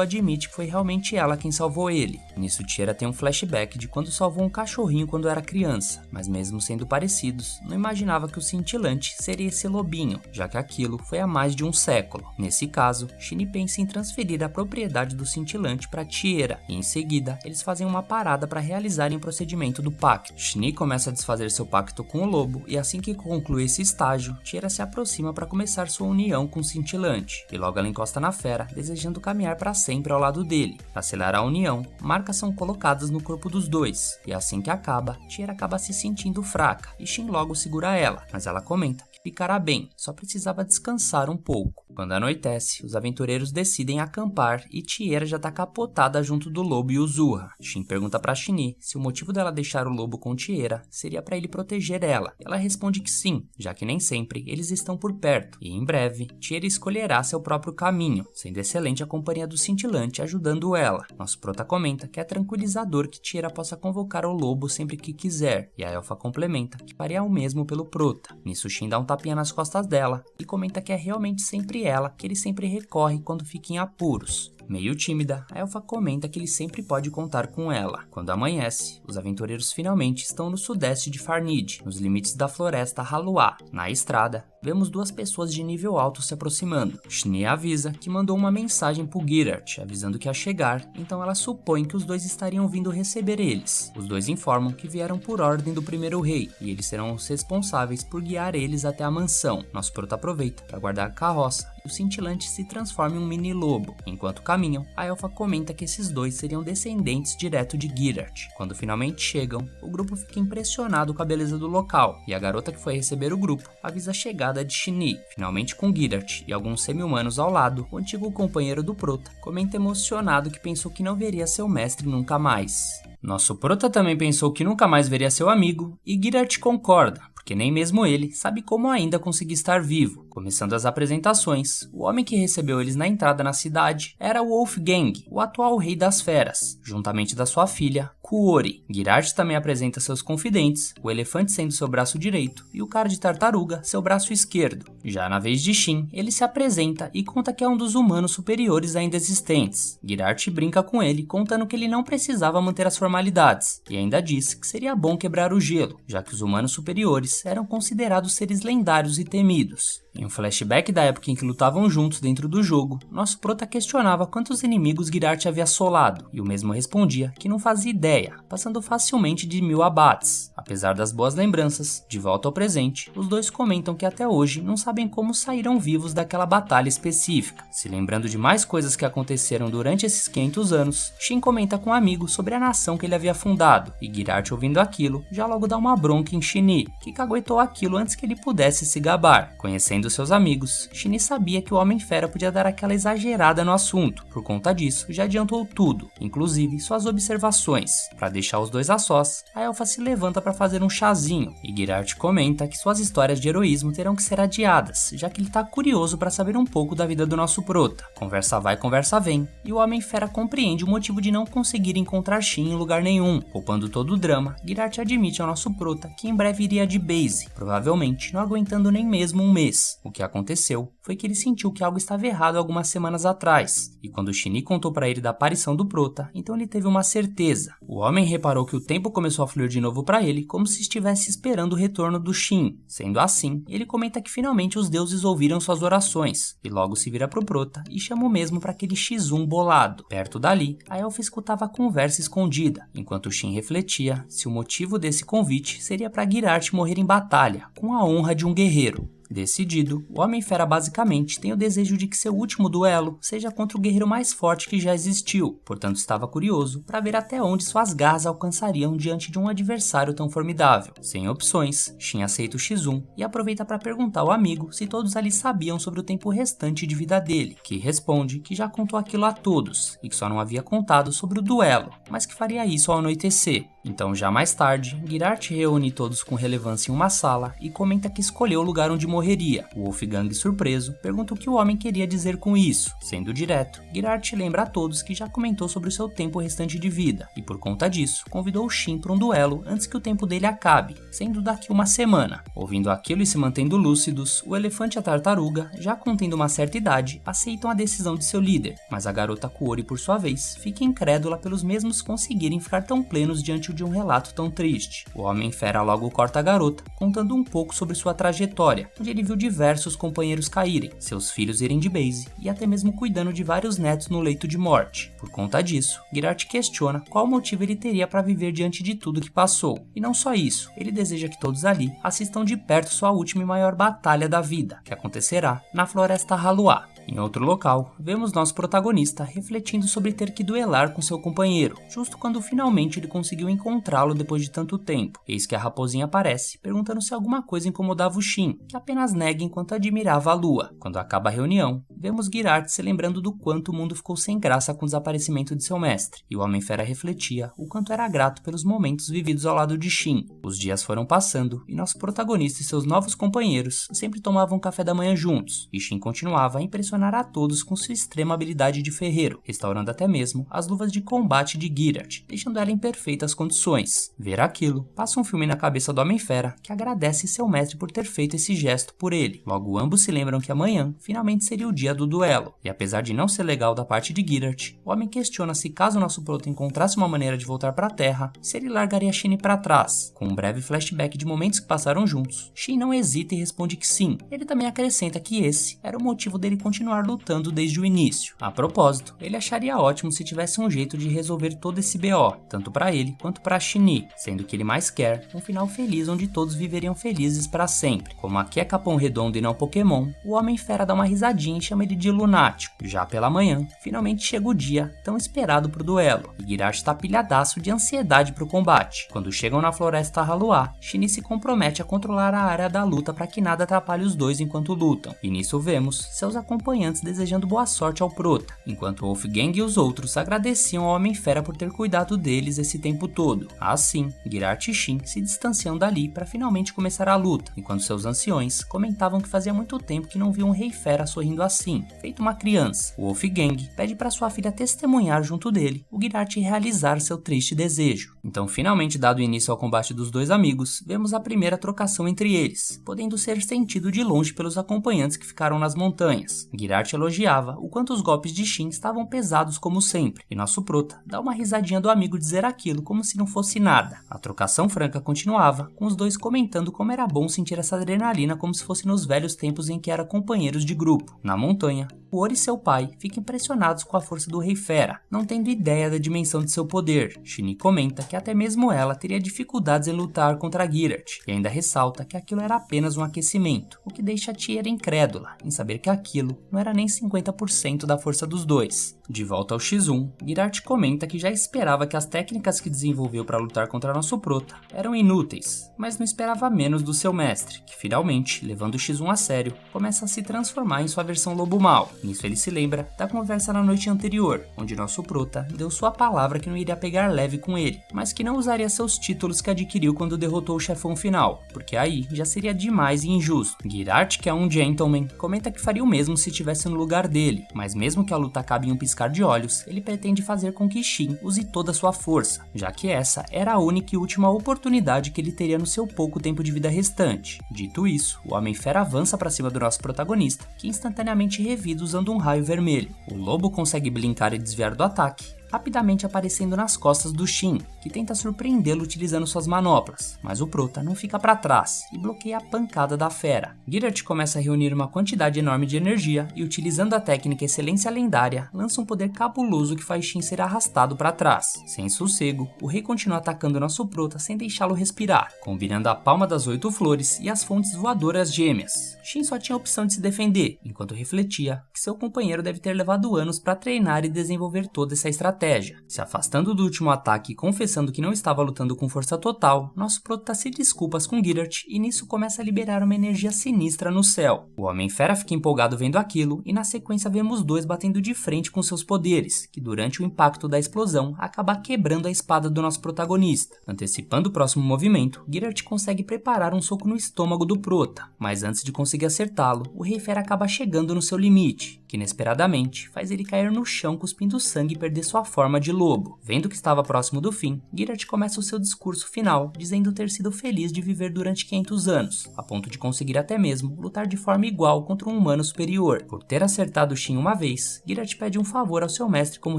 admite que foi realmente ela quem salvou ele. Nisso, Tiera tem um flashback de quando salvou um cachorrinho quando era criança, mas mesmo sendo parecidos, não imaginava que o Cintilante seria esse lobinho, já que aquilo foi há mais de um século. Nesse caso, Shin pensa em transferir a propriedade do Cintilante para Tiera, e em seguida, eles fazem uma parada para realizarem o procedimento do pacto. Shin começa a desfazer seu pacto com o lobo, e assim que conclui esse estágio, Tiera se aproxima para começar sua união com o Cintilante, e logo ela encosta na fera, desejando caminhar para sempre ao lado dele. Para selar a união, marcas são colocadas no corpo dos dois, e assim que acaba, Tiera acaba se sentindo fraca, e Shin logo segura ela, mas ela comenta que ficará bem, só precisava descansar um pouco. Quando anoitece, os aventureiros decidem acampar e Tiera já tá capotada junto do lobo e Yuzurra. Shin pergunta pra Shinny se o motivo dela deixar o lobo com Tiera seria para ele proteger ela. Ela responde que sim, já que nem sempre eles estão por perto, e em breve, Tiera escolherá seu próprio caminho, sendo excelente a companhia do Cintilante ajudando ela. Nosso prota comenta que é tranquilizador que Tiera possa convocar o lobo sempre que quiser, e a elfa complementa que faria o mesmo pelo prota. Nisso, Shin dá um tapinha nas costas dela e comenta que é realmente sempre ela que ele sempre recorre quando fica em apuros. Meio tímida, a elfa comenta que ele sempre pode contar com ela. Quando amanhece, os aventureiros finalmente estão no sudeste de Farnid, nos limites da floresta Haluá. Na estrada, vemos duas pessoas de nível alto se aproximando. Shinny avisa que mandou uma mensagem pro Girart, avisando que ia chegar, então ela supõe que os dois estariam vindo receber eles. Os dois informam que vieram por ordem do primeiro rei, e eles serão os responsáveis por guiar eles até a mansão. Nosso prota aproveita para guardar a carroça, e o Cintilante se transforma em um mini lobo. Enquanto caminham, a elfa comenta que esses dois seriam descendentes direto de Girart. Quando finalmente chegam, o grupo fica impressionado com a beleza do local, e a garota que foi receber o grupo avisa a chegada de Shinny. Finalmente com Girart e alguns semi-humanos ao lado, o antigo companheiro do prota comenta emocionado que pensou que não veria seu mestre nunca mais. Nosso prota também pensou que nunca mais veria seu amigo, e Girart concorda, porque porque nem mesmo ele sabe como ainda conseguir estar vivo. Começando as apresentações, o homem que recebeu eles na entrada na cidade era o Wolfgang, o atual rei das feras, juntamente da sua filha, Kuori. Girart também apresenta seus confidentes, o elefante sendo seu braço direito e o cara de tartaruga seu braço esquerdo. Já na vez de Shin, ele se apresenta e conta que é um dos humanos superiores ainda existentes. Girart brinca com ele, contando que ele não precisava manter as formalidades, e ainda diz que seria bom quebrar o gelo, já que os humanos superiores eram considerados seres lendários e temidos. Em um flashback da época em que lutavam juntos dentro do jogo, nosso prota questionava quantos inimigos Girart havia assolado, e o mesmo respondia que não fazia ideia, passando facilmente de 1000 abates. Apesar das boas lembranças, de volta ao presente, os dois comentam que até hoje não sabem como saíram vivos daquela batalha específica. Se lembrando de mais coisas que aconteceram durante esses 500 anos, Shin comenta com um amigo sobre a nação que ele havia fundado, e Girart, ouvindo aquilo, já logo dá uma bronca em Shin, que caguetou aquilo antes que ele pudesse se gabar. Conhecendo seus amigos, Shin sabia que o Homem-Fera podia dar aquela exagerada no assunto. Por conta disso, já adiantou tudo, inclusive suas observações. Para deixar os dois a sós, a elfa se levanta para fazer um chazinho, e Girart comenta que suas histórias de heroísmo terão que ser adiadas, já que ele tá curioso para saber um pouco da vida do nosso prota. Conversa vai, conversa vem, e o Homem-Fera compreende o motivo de não conseguir encontrar Shin em lugar nenhum. Poupando todo o drama, Girart admite ao nosso prota que em breve iria de base, provavelmente não aguentando nem mesmo um mês. O que aconteceu foi que ele sentiu que algo estava errado algumas semanas atrás, e quando Shin contou para ele da aparição do prota, então ele teve uma certeza. O homem reparou que o tempo começou a fluir de novo para ele, como se estivesse esperando o retorno do Shin. Sendo assim, ele comenta que finalmente os deuses ouviram suas orações, e logo se vira pro prota e chama o mesmo para aquele X1 bolado. Perto dali, a elfa escutava a conversa escondida, enquanto Shin refletia se o motivo desse convite seria para Girart morrer em batalha, com a honra de um guerreiro. Decidido, o Homem-Fera basicamente tem o desejo de que seu último duelo seja contra o guerreiro mais forte que já existiu, portanto estava curioso para ver até onde suas garras alcançariam diante de um adversário tão formidável. Sem opções, Shin aceita o X1 e aproveita para perguntar ao amigo se todos ali sabiam sobre o tempo restante de vida dele, que responde que já contou aquilo a todos e que só não havia contado sobre o duelo, mas que faria isso ao anoitecer. Então, já mais tarde, Girart reúne todos com relevância em uma sala e comenta que escolheu o lugar onde morreria. O Wolfgang, surpreso, pergunta o que o homem queria dizer com isso. Sendo direto, Girart lembra a todos que já comentou sobre o seu tempo restante de vida, e por conta disso, convidou o Shin para um duelo antes que o tempo dele acabe, sendo daqui uma semana. Ouvindo aquilo e se mantendo lúcidos, o elefante e a tartaruga, já contendo uma certa idade, aceitam a decisão de seu líder, mas a garota Kuori, por sua vez, fica incrédula pelos mesmos conseguirem ficar tão plenos diante de um relato tão triste. O Homem-Fera logo corta a garota, contando um pouco sobre sua trajetória, onde ele viu diversos companheiros caírem, seus filhos irem de base e até mesmo cuidando de vários netos no leito de morte. Por conta disso, Girart questiona qual motivo ele teria para viver diante de tudo que passou. E não só isso, ele deseja que todos ali assistam de perto sua última e maior batalha da vida, que acontecerá na Floresta Haluá. Em outro local, vemos nosso protagonista refletindo sobre ter que duelar com seu companheiro, justo quando finalmente ele conseguiu encontrá-lo depois de tanto tempo. Eis que a raposinha aparece, perguntando se alguma coisa incomodava o Shin, que apenas nega enquanto admirava a lua. Quando acaba a reunião, vemos Girart se lembrando do quanto o mundo ficou sem graça com o desaparecimento de seu mestre, e o Homem-Fera refletia o quanto era grato pelos momentos vividos ao lado de Shin. Os dias foram passando, e nosso protagonista e seus novos companheiros sempre tomavam café da manhã juntos, e Shin continuava a impressionar a todos com sua extrema habilidade de ferreiro, restaurando até mesmo as luvas de combate de Girart, deixando ela em perfeitas condições. Ver aquilo, passa um filme na cabeça do Homem-Fera, que agradece seu mestre por ter feito esse gesto por ele. Logo, ambos se lembram que amanhã finalmente seria o dia do duelo, e apesar de não ser legal da parte de Girart, o homem questiona se caso nosso prota encontrasse uma maneira de voltar para a Terra, se ele largaria Shin para trás. Com um breve flashback de momentos que passaram juntos, Shin não hesita e responde que sim. Ele também acrescenta que esse era o motivo dele continuar lutando desde o início. A propósito, ele acharia ótimo se tivesse um jeito de resolver todo esse BO, tanto para ele quanto para Shin, sendo que ele mais quer um final feliz onde todos viveriam felizes para sempre. Como aqui é Capão Redondo e não Pokémon, o Homem-Fera dá uma risadinha e chama ele de lunático. Já pela manhã, finalmente chega o dia tão esperado pro duelo, e Girart está pilhadaço de ansiedade pro combate. Quando chegam na Floresta Haluá, Shin se compromete a controlar a área da luta para que nada atrapalhe os dois enquanto lutam, e nisso vemos seus acompanhantes acompanhantes desejando boa sorte ao prota, enquanto Wolfgang e os outros agradeciam ao Homem-Fera por ter cuidado deles esse tempo todo. Assim, Girart e Shin se distanciam dali para finalmente começar a luta, enquanto seus anciões comentavam que fazia muito tempo que não viam um Rei Fera sorrindo assim, feito uma criança. O Wolfgang pede para sua filha testemunhar junto dele o Girart realizar seu triste desejo. Então, finalmente dado início ao combate dos dois amigos, vemos a primeira trocação entre eles, podendo ser sentido de longe pelos acompanhantes que ficaram nas montanhas. Girart elogiava o quanto os golpes de Shin estavam pesados como sempre, e nosso prota dá uma risadinha do amigo dizer aquilo como se não fosse nada. A trocação franca continuava, com os dois comentando como era bom sentir essa adrenalina como se fosse nos velhos tempos em que eram companheiros de grupo. Na montanha, Ori e seu pai ficam impressionados com a força do Rei Fera, não tendo ideia da dimensão de seu poder. Shin comenta que até mesmo ela teria dificuldades em lutar contra Girart, e ainda ressalta que aquilo era apenas um aquecimento, o que deixa a Tierra incrédula em saber que aquilo não era nem 50% da força dos dois. De volta ao X1, Girart comenta que já esperava que as técnicas que desenvolveu para lutar contra nosso prota eram inúteis, mas não esperava menos do seu mestre, que finalmente, levando o X1 a sério, começa a se transformar em sua versão lobo mau. Nisso ele se lembra da conversa na noite anterior, onde nosso prota deu sua palavra que não iria pegar leve com ele, mas que não usaria seus títulos que adquiriu quando derrotou o chefão final, porque aí já seria demais e injusto. Girart, que é um gentleman, comenta que faria o mesmo se estivesse no lugar dele, mas mesmo que a luta acabe em um piscar de olhos, ele pretende fazer com que Shin use toda a sua força, já que essa era a única e última oportunidade que ele teria no seu pouco tempo de vida restante. Dito isso, o Homem-Fera avança para cima do nosso protagonista, que instantaneamente revida usando um raio vermelho. O lobo consegue blincar e desviar do ataque, rapidamente aparecendo nas costas do Shin, que tenta surpreendê-lo utilizando suas manoplas, mas o prota não fica para trás e bloqueia a pancada da fera. Girart começa a reunir uma quantidade enorme de energia e, utilizando a técnica Excelência Lendária, lança um poder cabuloso que faz Shin ser arrastado para trás. Sem sossego, o rei continua atacando nosso prota sem deixá-lo respirar, combinando a palma das 8 flores e as fontes voadoras gêmeas. Shin só tinha a opção de se defender, enquanto refletia que seu companheiro deve ter levado anos para treinar e desenvolver toda essa estratégia. Se afastando do último ataque e confessando que não estava lutando com força total, nosso prota se desculpa com Girart e nisso começa a liberar uma energia sinistra no céu. O Homem-Fera fica empolgado vendo aquilo e na sequência vemos dois batendo de frente com seus poderes, que durante o impacto da explosão acaba quebrando a espada do nosso protagonista. Antecipando o próximo movimento, Girart consegue preparar um soco no estômago do prota, mas antes de conseguir acertá-lo, o Rei Fera acaba chegando no seu limite, que inesperadamente faz ele cair no chão cuspindo sangue e perder sua forma de lobo. Vendo que estava próximo do fim, Girart começa o seu discurso final, dizendo ter sido feliz de viver durante 500 anos, a ponto de conseguir até mesmo lutar de forma igual contra um humano superior. Por ter acertado Shin uma vez, Girart pede um favor ao seu mestre como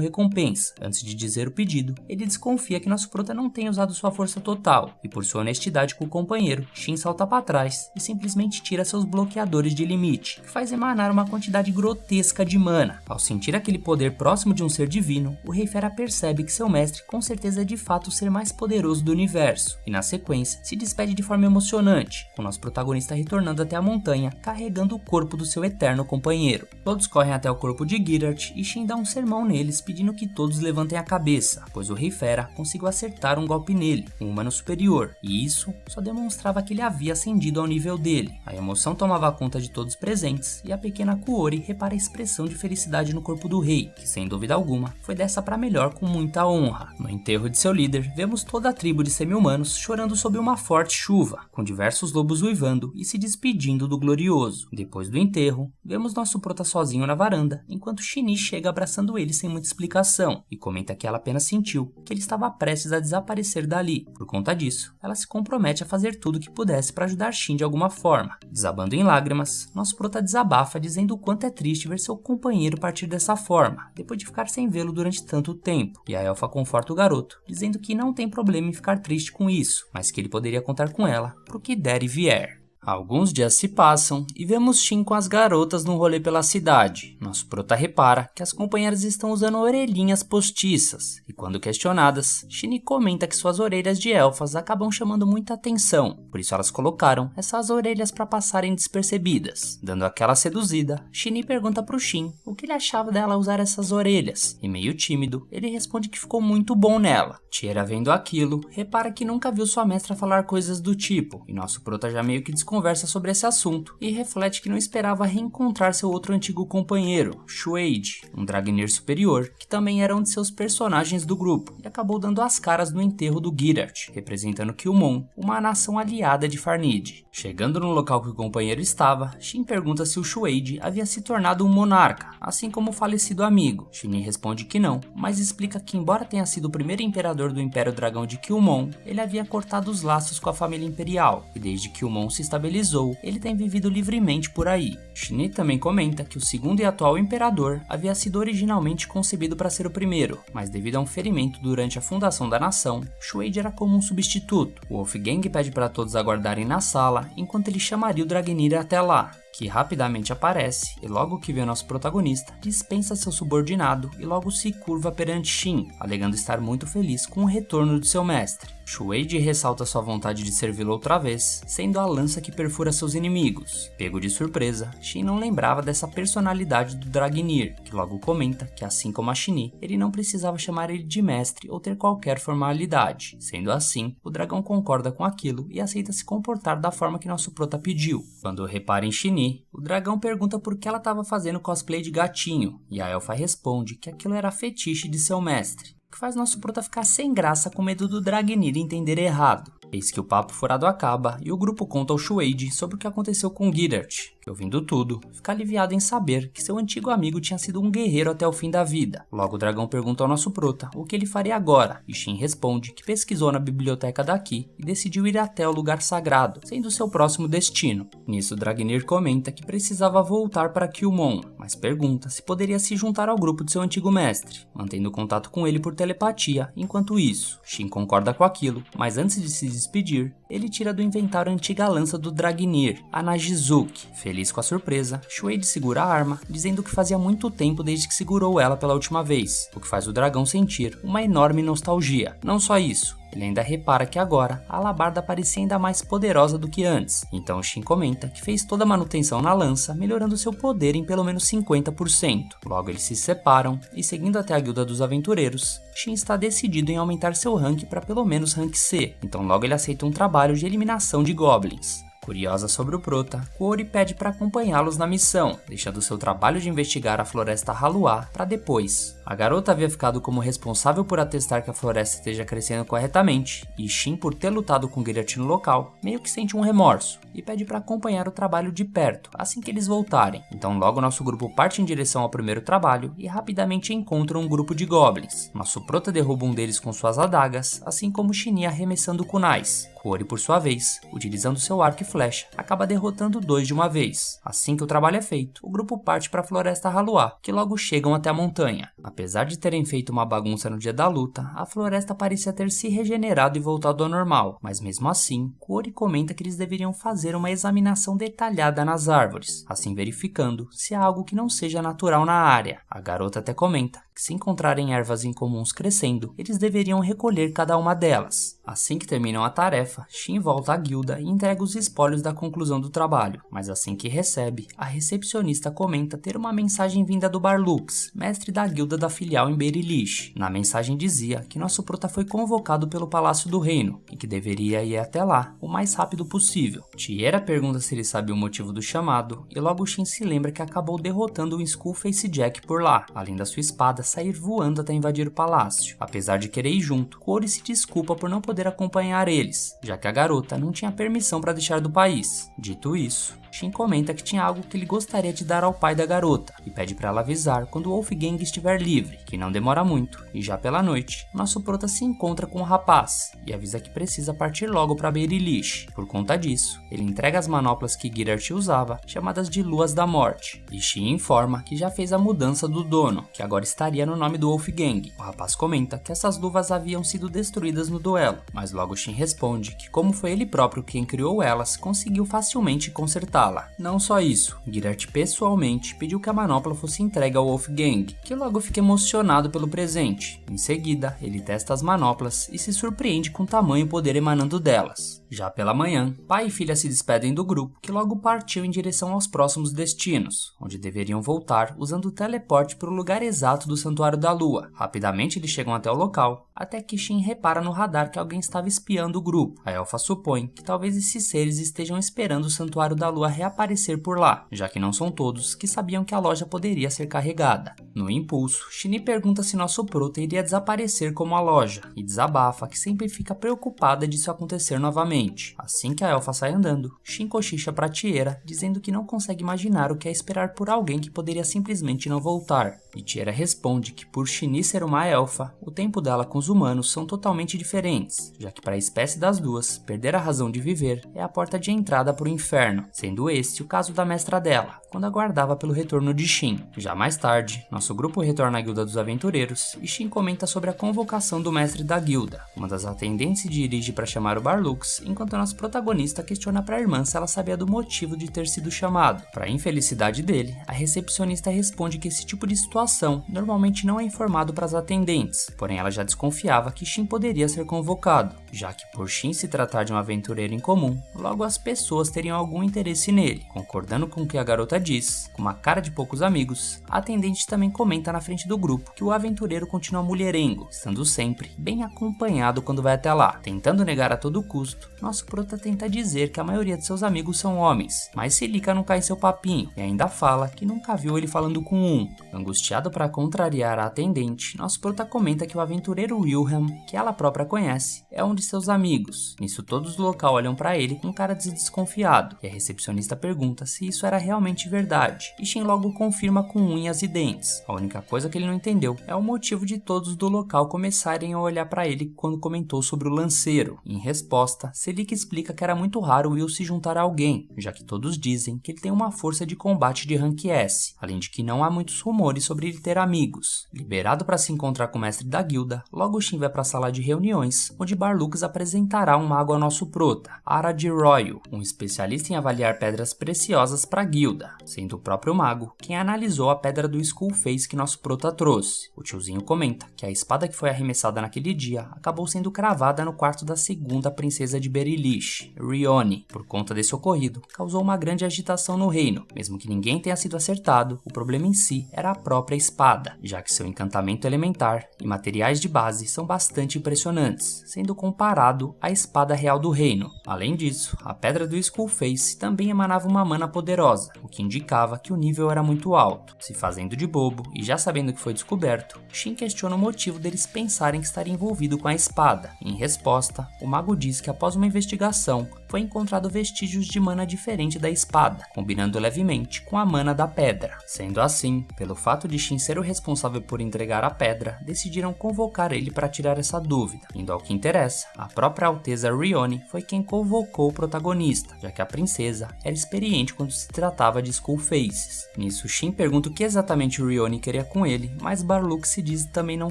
recompensa. Antes de dizer o pedido, ele desconfia que nosso prota não tenha usado sua força total, e por sua honestidade com o companheiro, Shin salta para trás e simplesmente tira seus bloqueadores de limite, que faz emanar uma quantidade grotesca de mana. Ao sentir aquele poder próximo de um ser divino, o Rei Fera percebe que seu mestre com certeza é de fato o ser mais poderoso do universo, e na sequência se despede de forma emocionante, com nosso protagonista retornando até a montanha, carregando o corpo do seu eterno companheiro. Todos correm até o corpo de Girart e Shin dá um sermão neles, pedindo que todos levantem a cabeça, pois o Rei Fera conseguiu acertar um golpe nele, um humano superior, e isso só demonstrava que ele havia ascendido ao nível dele. A emoção tomava conta de todos presentes, e a pequena Kuori repara a expressão de felicidade no corpo do rei, que sem dúvida alguma foi dessa para melhor com muita honra. No enterro de seu líder, vemos toda a tribo de semi-humanos chorando sob uma forte chuva, com diversos lobos uivando e se despedindo do glorioso. Depois do enterro, vemos nosso prota sozinho na varanda, enquanto Shin chega abraçando ele sem muita explicação, e comenta que ela apenas sentiu que ele estava prestes a desaparecer dali. Por conta disso, ela se compromete a fazer tudo o que pudesse para ajudar Shin de alguma forma. Desabando em lágrimas, nosso prota desabafa dizendo o quanto é triste ver seu companheiro partir dessa forma, depois de ficar sem vê-lo durante tanto tempo, e a elfa conforta o garoto, dizendo que não tem problema em ficar triste com isso, mas que ele poderia contar com ela pro que der e vier. Alguns dias se passam e vemos Shin com as garotas num rolê pela cidade. Nosso prota repara que as companheiras estão usando orelhinhas postiças, e quando questionadas, Shin comenta que suas orelhas de elfas acabam chamando muita atenção, por isso elas colocaram essas orelhas para passarem despercebidas. Dando aquela seduzida, Shin pergunta pro Shin o que ele achava dela usar essas orelhas, e meio tímido, ele responde que ficou muito bom nela. Tierra, vendo aquilo, repara que nunca viu sua mestra falar coisas do tipo, e nosso prota já meio que desconfia conversa sobre esse assunto e reflete que não esperava reencontrar seu outro antigo companheiro, Shueide, um Dragnir superior, que também era um de seus personagens do grupo e acabou dando as caras no enterro do Girart, representando Killmon, uma nação aliada de Farnid. Chegando no local que o companheiro estava, Shin pergunta se o Shueide havia se tornado um monarca, assim como o falecido amigo. Shin responde que não, mas explica que embora tenha sido o primeiro imperador do Império Dragão de Killmon, ele havia cortado os laços com a família imperial, e desde que Killmon se estabilizou, ele tem vivido livremente por aí. Shin também comenta que o segundo e atual imperador havia sido originalmente concebido para ser o primeiro, mas devido a um ferimento durante a fundação da nação, Shueide era como um substituto. O Wolfgang pede para todos aguardarem na sala, enquanto ele chamaria o Dragnir até lá, que rapidamente aparece e logo que vê nosso protagonista, dispensa seu subordinado e logo se curva perante Shin, alegando estar muito feliz com o retorno de seu mestre. Shueide ressalta sua vontade de servi-lo outra vez, sendo a lança que perfura seus inimigos. Pego de surpresa, Shin não lembrava dessa personalidade do Dragnir, que logo comenta que assim como a Shini, ele não precisava chamar ele de mestre ou ter qualquer formalidade. Sendo assim, o dragão concorda com aquilo e aceita se comportar da forma que nosso prota pediu. Quando repara em Shini, o dragão pergunta por que ela estava fazendo cosplay de gatinho, e a elfa responde que aquilo era fetiche de seu mestre, o que faz nosso prota ficar sem graça com medo do Dragnir entender errado. Eis que o papo furado acaba e o grupo conta ao Shueide sobre o que aconteceu com Girart, que ouvindo tudo, fica aliviado em saber que seu antigo amigo tinha sido um guerreiro até o fim da vida. Logo o dragão pergunta ao nosso prota o que ele faria agora, e Shin responde que pesquisou na biblioteca daqui e decidiu ir até o lugar sagrado, sendo seu próximo destino. Nisso Dragnir comenta que precisava voltar para Killmon, mas pergunta se poderia se juntar ao grupo de seu antigo mestre, mantendo contato com ele por telepatia. Enquanto isso, Shin concorda com aquilo, mas antes de se despedir, ele tira do inventário a antiga lança do Dragnir, a Najizuki. Feliz com a surpresa, Shueide segura a arma, dizendo que fazia muito tempo desde que segurou ela pela última vez, o que faz o dragão sentir uma enorme nostalgia. Não só isso, ele ainda repara que agora a alabarda parecia ainda mais poderosa do que antes, então Shin comenta que fez toda a manutenção na lança, melhorando seu poder em pelo menos 50%. Logo eles se separam e seguindo até a guilda dos aventureiros, Shin está decidido em aumentar seu rank para pelo menos rank C, então logo ele aceita um trabalho de eliminação de goblins. Curiosa sobre o prota, Kuori pede para acompanhá-los na missão, deixando seu trabalho de investigar a floresta Halua para depois. A garota havia ficado como responsável por atestar que a floresta esteja crescendo corretamente, e Shin, por ter lutado com Girart no local, meio que sente um remorso, e pede para acompanhar o trabalho de perto, assim que eles voltarem. Então logo nosso grupo parte em direção ao primeiro trabalho e rapidamente encontram um grupo de goblins. Nosso prota derruba um deles com suas adagas, assim como Shini arremessando kunais. Kuori, por sua vez, utilizando seu arco e flecha, acaba derrotando dois de uma vez. Assim que o trabalho é feito, o grupo parte para a floresta Halua, que logo chegam até a montanha. Apesar de terem feito uma bagunça no dia da luta, a floresta parecia ter se regenerado e voltado ao normal, mas mesmo assim, Kuori comenta que eles deveriam fazer uma examinação detalhada nas árvores, assim verificando se há algo que não seja natural na área. A garota até comenta que se encontrarem ervas incomuns crescendo, eles deveriam recolher cada uma delas. Assim que terminam a tarefa, Shin volta à guilda e entrega os espólios da conclusão do trabalho, mas assim que recebe, a recepcionista comenta ter uma mensagem vinda do Barlux, mestre da guilda da filial em Berilish. Na mensagem dizia que nosso prota foi convocado pelo Palácio do Reino e que deveria ir até lá o mais rápido possível. Tiera pergunta se ele sabe o motivo do chamado e logo Shin se lembra que acabou derrotando o Skullface Jack por lá, além da sua espada sair voando até invadir o palácio. Apesar de querer ir junto, Kuori se desculpa por não poder acompanhar eles, já que a garota não tinha permissão para deixar do país. Dito isso, Shin comenta que tinha algo que ele gostaria de dar ao pai da garota e pede para ela avisar quando o Wolfgang estiver livre, que não demora muito, e já pela noite, nosso prota se encontra com o rapaz e avisa que precisa partir logo para Berilish. Por conta disso, ele entrega as manoplas que Girart usava, chamadas de Luas da Morte, e Shin informa que já fez a mudança do dono, que agora estaria no nome do Wolfgang. O rapaz comenta que essas luvas haviam sido destruídas no duelo, mas logo Shin responde que como foi ele próprio quem criou elas, conseguiu facilmente consertá-las. sala. Não só isso, Giraert pessoalmente pediu que a manopla fosse entregue ao Wolfgang, que logo fica emocionado pelo presente. Em seguida, ele testa as manoplas e se surpreende com o tamanho e poder emanando delas. Já pela manhã, pai e filha se despedem do grupo, que logo partiu em direção aos próximos destinos, onde deveriam voltar usando o teleporte para o lugar exato do Santuário da Lua. Rapidamente eles chegam até o local, até que Shin repara no radar que alguém estava espiando o grupo. A elfa supõe que talvez esses seres estejam esperando o Santuário da Lua reaparecer por lá, já que não são todos que sabiam que a loja poderia ser carregada. No impulso, Shin pergunta se nosso prota iria desaparecer como a loja, e desabafa que sempre fica preocupada disso acontecer novamente. Assim que a elfa sai andando, Shin cochicha pra Tiera, dizendo que não consegue imaginar o que é esperar por alguém que poderia simplesmente não voltar. E Tiera responde que por Shin ser uma elfa, o tempo dela com os humanos são totalmente diferentes, já que para a espécie das duas, perder a razão de viver é a porta de entrada para o inferno, sendo este o caso da mestra dela, quando aguardava pelo retorno de Shin. Já mais tarde, nosso grupo retorna à Guilda dos Aventureiros e Shin comenta sobre a convocação do mestre da guilda. Uma das atendentes se dirige para chamar o Barlux, enquanto nosso protagonista questiona para a irmã se ela sabia do motivo de ter sido chamado. Para a infelicidade dele, a recepcionista responde que esse tipo de situação normalmente não é informado para as atendentes, porém ela já desconfiava que Shin poderia ser convocado, já que por Shin se tratar de um aventureiro em comum, logo as pessoas teriam algum interesse nele. Concordando com o que a garota diz, com uma cara de poucos amigos, a atendente também comenta na frente do grupo que o aventureiro continua mulherengo, estando sempre bem acompanhado quando vai até lá. Tentando negar a todo custo, nosso prota tenta dizer que a maioria de seus amigos são homens, mas Celica não cai em seu papinho e ainda fala que nunca viu ele falando com um. Angustiado para contrariar a atendente, nosso prota comenta que o aventureiro Wilhelm, que ela própria conhece, é um de seus amigos. Nisso todos do local olham para ele com cara de desconfiado, e a recepcionista pergunta se isso era realmente verdade, e Shin logo confirma com unhas e dentes. A única coisa que ele não entendeu é o motivo de todos do local começarem a olhar para ele quando comentou sobre o lanceiro. Em resposta, Celica explica que era muito raro Will se juntar a alguém, já que todos dizem que ele tem uma força de combate de rank S, além de que não há muitos rumores sobre ele ter amigos. Liberado para se encontrar com o mestre da guilda, logo Shin vai para a sala de reuniões, onde Barlux apresentará um mago ao nosso prota, Arad Royal, um especialista em avaliar pedras preciosas para a guilda, sendo o próprio mago quem analisou a pedra do Skullface que nosso prota trouxe. O tiozinho comenta que a espada que foi arremessada naquele dia acabou sendo cravada no quarto da segunda princesa de Berilish, Rione. Por conta desse ocorrido, causou uma grande agitação no reino. Mesmo que ninguém tenha sido acertado, o problema em si era a própria espada, já que seu encantamento elementar e materiais de base são bastante impressionantes, sendo comparado à espada real do reino. Além disso, a pedra do Skullface também emanava uma mana poderosa, o que indicava que o nível era muito alto. Se fazendo de bobo e já sabendo que foi descoberto, Shin questiona o motivo deles pensarem que estaria envolvido com a espada. Em resposta, o mago diz que após uma investigação, foi encontrado vestígios de mana diferente da espada, combinando levemente com a mana da pedra. Sendo assim, pelo fato de Shin ser o responsável por entregar a pedra, decidiram convocar ele para tirar essa dúvida. Indo ao que interessa, a própria Alteza Rione foi quem convocou o protagonista, já que a princesa era experiente quando se tratava de Skullfaces. Nisso, Shin pergunta o que exatamente Rione queria com ele, mas Barlux se diz também não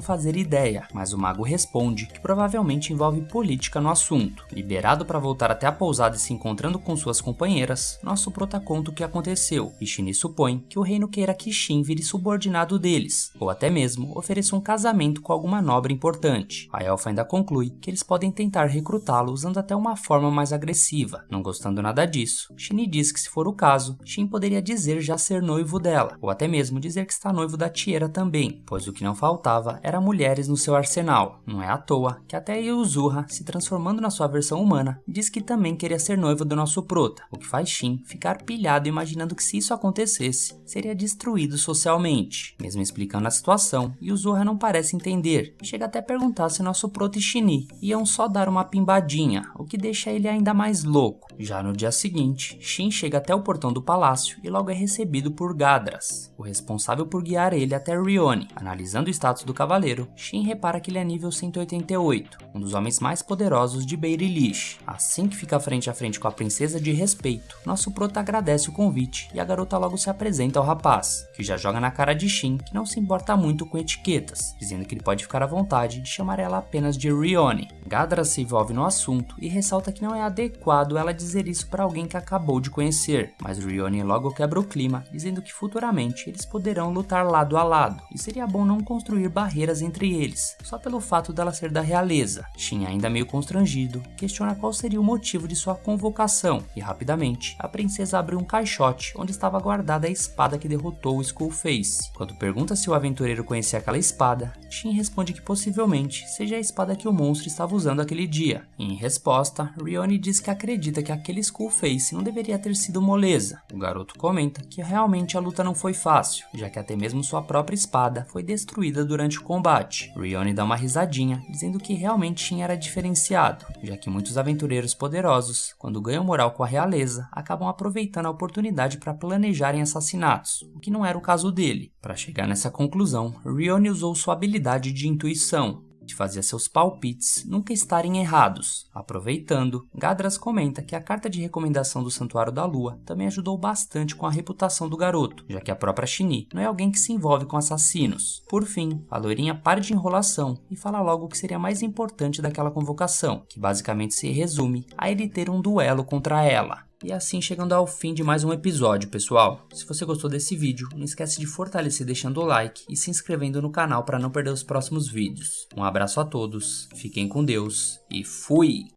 fazer ideia, mas o mago responde que provavelmente envolve política no assunto. Liberado para voltar até a pousada e se encontrando com suas companheiras, nosso prota conta o que aconteceu, e Shin supõe que o reino queira que Shin vire subordinado deles, ou até mesmo ofereça um casamento com alguma nobre importante. A elfa ainda conclui que eles podem tentar recrutá-lo usando até uma forma mais agressiva. Não gostando nada disso, Shin diz que se for o caso, Shin poderia dizer já ser noivo dela, ou até mesmo dizer que está noivo da Tiera também, pois o que não faltava era mulheres no seu arsenal. Não é à toa que até Yuzuha, se transformando na sua versão humana, diz que também queria ser noiva do nosso prota, o que faz Shin ficar pilhado imaginando que se isso acontecesse, seria destruído socialmente. Mesmo explicando a situação, Yuzuha não parece entender, e chega até a perguntar se nosso prota e Shini iam só dar uma pimbadinha, o que deixa ele ainda mais louco. Já no dia seguinte, Shin chega até o portão do palácio e logo é recebido por Gadras, o responsável por guiar ele até Rione. Analisando o status do cavaleiro, Shin repara que ele é nível 188, um dos homens mais poderosos de Berilish. Assim que fica frente a frente com a princesa de respeito, nosso prota agradece o convite e a garota logo se apresenta ao rapaz, que já joga na cara de Shin que não se importa muito com etiquetas, dizendo que ele pode ficar à vontade de chamar ela apenas de Rione. Gadra se envolve no assunto e ressalta que não é adequado ela dizer isso para alguém que acabou de conhecer, mas Rione logo quebra o clima, dizendo que futuramente eles poderão lutar lado a lado e seria bom não construir barreiras entre eles, só pelo fato dela ser da realeza. Shin, ainda meio constrangido, questiona qual seria o motivo de sua convocação e rapidamente a princesa abre um caixote onde estava guardada a espada que derrotou o Skullface. Quando pergunta se o aventureiro conhecia aquela espada, Shin responde que possivelmente seja a espada que o monstro estava usando aquele dia. Em resposta, Rione diz que acredita que aquele Skullface não deveria ter sido moleza. O garoto comenta que realmente a luta não foi fácil, já que até mesmo sua própria espada foi destruída durante o combate. Rione dá uma risadinha, dizendo que realmente Shin era diferenciado, já que muitos aventureiros poderosos, quando ganham moral com a realeza, acabam aproveitando a oportunidade para planejarem assassinatos, o que não era o caso dele. Para chegar nessa conclusão, Rione usou sua habilidade de intuição, de fazer seus palpites nunca estarem errados. Aproveitando, Gadras comenta que a carta de recomendação do Santuário da Lua também ajudou bastante com a reputação do garoto, já que a própria Shini não é alguém que se envolve com assassinos. Por fim, a loirinha para de enrolação e fala logo o que seria mais importante daquela convocação, que basicamente se resume a ele ter um duelo contra ela. E assim chegando ao fim de mais um episódio, pessoal. Se você gostou desse vídeo, não esquece de fortalecer deixando o like e se inscrevendo no canal para não perder os próximos vídeos. Um abraço a todos, fiquem com Deus e fui!